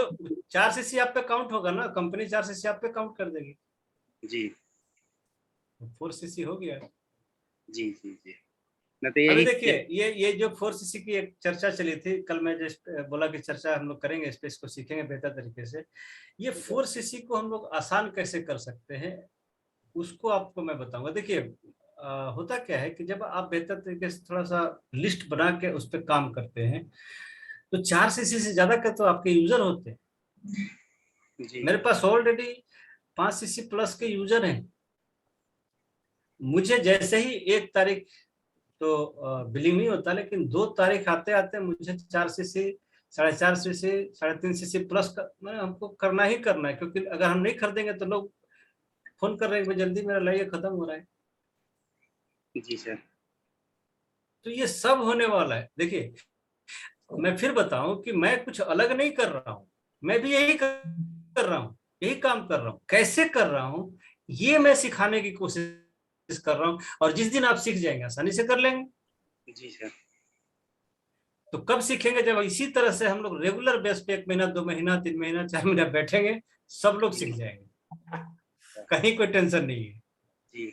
Speaker 1: 4cc आप पे काउंट होगा ना, कंपनी 4cc आप पे काउंट कर देगी,
Speaker 6: जी
Speaker 1: 4cc हो गया।
Speaker 6: जी जी जी। न तो
Speaker 1: अभी
Speaker 6: यही
Speaker 1: देखिए ये जो 4cc की एक चर्चा चली थी कल, मैं जिस बोला कि चर्चा हम लोग करेंगे इस पे, इसको सीखेंगे बेहतर तरीके से। ये 4cc को हम लोग आसान कैसे कर सकते हैं उसको आपको मैं बताऊंगा। देखिए होता क्या है कि जब आप बेहतर तरीके से थोड़ा सा लिस्ट बना के उस पर काम करते हैं, तो 4cc से ज्यादा का तो आपके यूजर होते हैं।
Speaker 6: जी
Speaker 1: मेरे पास ऑलरेडी 5cc प्लस के यूजर हैं। मुझे जैसे ही 1 तारीख तो बिलिंग नहीं होता, लेकिन 2 तारीख आते आते मुझे 4cc, 4.5cc, 3.5cc प्लस का मैंने हमको करना ही करना है, क्योंकि अगर हम नहीं खरीदेंगे तो लोग फोन कर रहे हैं कि जल्दी मेरा लाइए खत्म हो रहा है।
Speaker 6: जी सर।
Speaker 1: तो ये सब होने वाला है। देखिए मैं फिर बताऊं कि मैं कुछ अलग नहीं कर रहा हूं, मैं भी यही कर रहा हूं, यही काम कर रहा हूं। कैसे कर रहा हूं ये मैं सिखाने की कोशिश कर रहा हूं, और जिस दिन आप सीख जाएंगे आसानी से कर लेंगे।
Speaker 6: जी सर।
Speaker 1: तो कब सीखेंगे? जब इसी तरह से हम लोग रेगुलर बेस पे 1 महीना 2 महीना 3 महीना 4 महीना बैठेंगे, सब लोग सीख जाएंगे, कहीं कोई टेंशन नहीं है।
Speaker 6: जी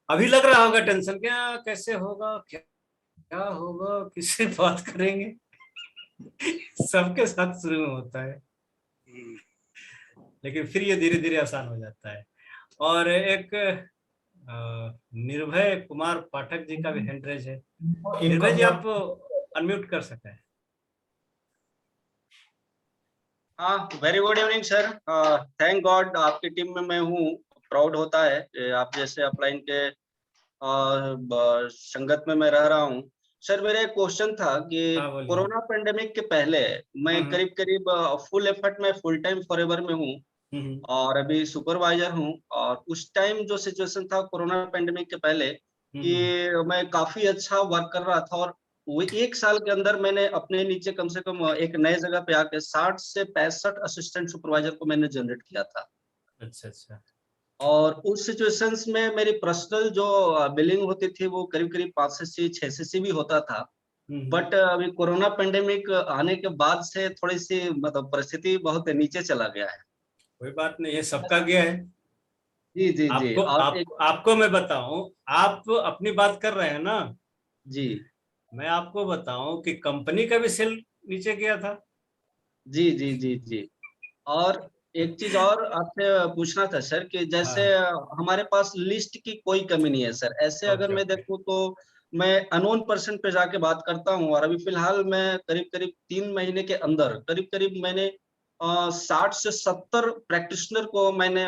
Speaker 1: अभी लग रहा होगा टेंशन, क्या कैसे होगा, क्या क्या होगा, किससे बात करेंगे। सबके साथ शुरू में होता है,
Speaker 6: हम्म,
Speaker 1: लेकिन फिर ये धीरे धीरे आसान हो जाता है। और एक निर्भय कुमार पाठक जी का भी हैंड रेज है। निर्भय जी, आप अनम्यूट कर सकते हैं।
Speaker 7: हाँ, very good evening sir. Thank God आपकी टीम में मैं हूँ। प्राउड होता है कि आप जैसे अपलाइन के संगत में मैं रह रहा हूँ। सर, मेरा एक क्वेश्चन था कि
Speaker 1: हाँ, बोलिए।
Speaker 7: कोरोना पेंडेमिक के पहले मैं करीब करीब फुल एफर्ट में फुल टाइम फॉरएवर में हूँ और अभी सुपरवाइजर हूँ। और उस टाइम जो सिचुएशन था कोरोना पेंडेमिक के पहले कि मैं काफी अच्छा वर्क कर रहा था, और वो 1 साल के अंदर मैंने अपने नीचे कम से कम एक नए जगह पे आके 60 से 65 असिस्टेंट सुपरवाइजर को मैंने जनरेट किया था।
Speaker 1: अच्छा अच्छा।
Speaker 7: और उस सिचुएशंस में मेरी पर्सनल जो बिलिंग होती थी वो करीब करीब 5 सीसी 6 सीसी भी होता था। बट अभी कोरोना पेंडेमिक आने के बाद से थोड़ी सी मतलब परिस्थिति बहुत नीचे चला गया है।
Speaker 1: कोई बात नहीं है, सबका गया है।
Speaker 7: जी जी जी।
Speaker 1: आपको
Speaker 7: और एक
Speaker 1: आपको मैं बताऊं, आप अपनी बात कर रहे हैं ना,
Speaker 7: जी
Speaker 1: मैं आपको बताऊं कि कंपनी का भी सेल नीचे गया था।
Speaker 7: जी जी जी जी। और एक चीज और आपसे पूछना था सर कि जैसे
Speaker 1: हाँ।
Speaker 7: हमारे पास लिस्ट की कोई कमी नहीं है सर। ऐसे अगर
Speaker 1: ओके
Speaker 7: मैं
Speaker 1: ओके।
Speaker 7: देखूं तो मैं अननोन पर्सन पे जाके बात करता हूँ, और अभी फिलहाल मैं करीब करीब 3 महीने के अंदर करीब करीब मैंने 60 से 70 प्रैक्टिशनर को मैंने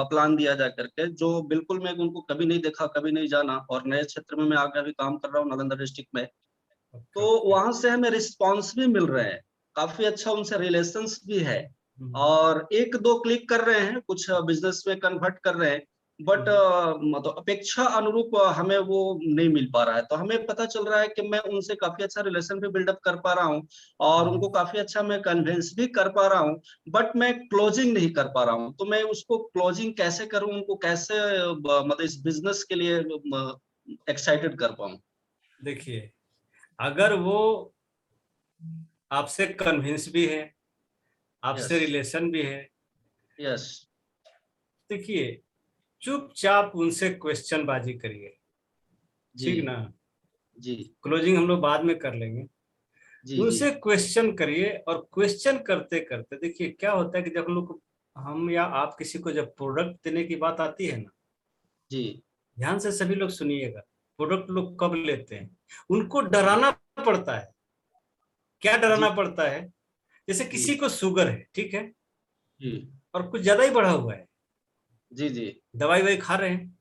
Speaker 7: प्लान दिया जा करके, जो बिल्कुल मैं उनको कभी नहीं देखा कभी नहीं जाना, और नए क्षेत्र में मैं आगे अभी काम कर रहा हूँ नालंदा डिस्ट्रिक्ट में।
Speaker 1: ओके
Speaker 7: तो
Speaker 1: ओके।
Speaker 7: वहां से हमें रिस्पॉन्स भी मिल रहे हैं, काफी अच्छा उनसे रिलेशंस भी है,
Speaker 1: हम्म,
Speaker 7: और 1-2 क्लिक कर रहे हैं, कुछ बिजनेस में कन्वर्ट कर रहे हैं। बट मतलब अपेक्षा अनुरूप हमें वो नहीं मिल पा रहा है। तो हमें पता चल रहा है कि मैं उनसे काफी अच्छा रिलेशन भी बिल्डअप कर पा रहा हूँ, और उनको काफी अच्छा मैं कन्विंस भी कर पा रहा हूँ, बट मैं क्लोजिंग नहीं कर पा रहा हूँ। तो मैं उसको क्लोजिंग कैसे करूँ, उनको कैसे मतलब इस बिजनेस के लिए एक्साइटेड कर पाऊँ।
Speaker 1: देखिए, अगर वो आपसे कन्विंस भी है, आपसे
Speaker 7: यस
Speaker 1: रिलेशन भी है,
Speaker 7: यस।
Speaker 1: देखिए, चुपचाप उनसे क्वेश्चन बाजी करिए,
Speaker 7: जी
Speaker 1: ठीक ना।
Speaker 7: जी
Speaker 1: क्लोजिंग हम लोग बाद में कर लेंगे।
Speaker 7: जी जी
Speaker 1: उनसे क्वेश्चन करिए, और क्वेश्चन करते करते देखिए क्या होता है कि जब हम या आप किसी को जब प्रोडक्ट देने की बात आती है ना,
Speaker 7: जी
Speaker 1: ध्यान से सभी लोग सुनिएगा। प्रोडक्ट लोग कब लेते हैं? उनको
Speaker 7: जी
Speaker 1: डराना पड़ता है। क्या
Speaker 7: जी
Speaker 1: डराना पड़ता है? जैसे
Speaker 7: जी
Speaker 1: किसी को शुगर है, ठीक है,
Speaker 7: जी
Speaker 1: और कुछ ज्यादा ही बढ़ा हुआ है,
Speaker 7: जी जी
Speaker 1: दवाई वही खा रहे हैं।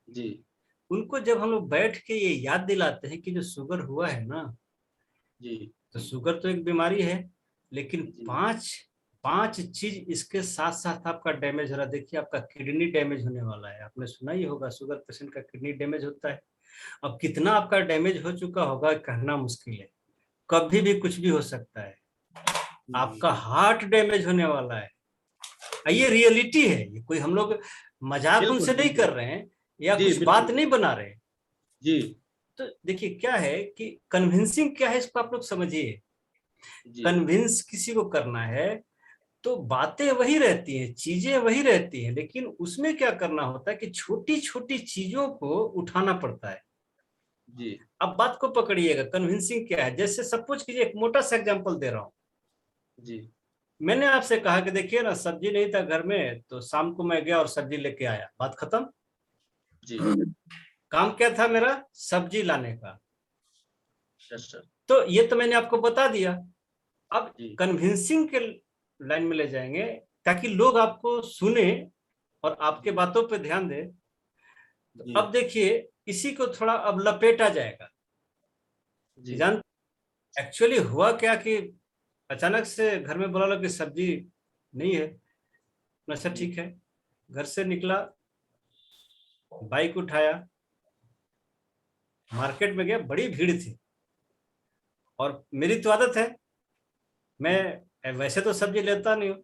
Speaker 7: जी
Speaker 1: उनको जब हम लोग बैठ के ये याद दिलाते हैं कि जो शुगर हुआ है ना,
Speaker 7: जी
Speaker 1: तो शुगर तो एक बीमारी है, लेकिन
Speaker 7: जी
Speaker 1: पांच पांच चीज इसके साथ साथ आपका डैमेज हो रहा है। देखिए, आपका किडनी डैमेज होने वाला है। आपने सुना ही होगा, शुगर पेशेंट का किडनी डैमेज होता है। अब कितना आपका डैमेज हो चुका होगा कहना मुश्किल है, कभी भी कुछ भी हो सकता है। आपका हार्ट डैमेज होने वाला है। ये रियलिटी है, ये कोई हम लोग मजाक
Speaker 7: बिल्कुल
Speaker 1: उनसे नहीं
Speaker 7: बिल्कुल।
Speaker 1: कर रहे हैं, या
Speaker 7: जी
Speaker 1: कुछ बात
Speaker 7: बिल्कुल।
Speaker 1: नहीं बना रहे हैं।
Speaker 7: जी
Speaker 1: तो देखिए क्या है कि कन्विंसिंग क्या है, इसको आप लोग समझिए।
Speaker 7: जी
Speaker 1: कन्विंस किसी को करना है तो बातें वही रहती हैं, चीजें वही रहती हैं, लेकिन उसमें क्या करना होता है कि छोटी छोटी चीजों को उठाना पड़ता है।
Speaker 7: जी
Speaker 1: अब बात को पकड़िएगा, कन्विंसिंग क्या है। जैसे सपोज कीजिए, एक मोटा सा एग्जांपल दे रहा हूं।
Speaker 7: जी
Speaker 1: मैंने आपसे कहा कि देखिए ना, सब्जी नहीं था घर में, तो शाम को मैं गया और सब्जी लेके आया, बात खत्म।
Speaker 7: जी।
Speaker 1: काम क्या था मेरा? सब्जी लाने का।
Speaker 7: Yes sir.
Speaker 1: तो ये तो मैंने आपको बता दिया। अब
Speaker 7: जी
Speaker 1: कन्विंसिंग के लाइन में ले जाएंगे, ताकि लोग आपको सुने और आपके बातों पे ध्यान दें। तो
Speaker 7: जी
Speaker 1: अब देखिए, इसी को थोड़ा अब लपेटा जाएगा कि
Speaker 7: जी
Speaker 1: जान एक्चुअली हुआ क्या कि अचानक से घर में बोला लो कि सब्जी नहीं है। अच्छा
Speaker 7: जी
Speaker 1: ठीक है, घर से निकला, बाइक उठाया, मार्केट में गया, बड़ी भीड़ थी। और मेरी तो आदत है, मैं वैसे तो सब्जी लेता नहीं हूँ,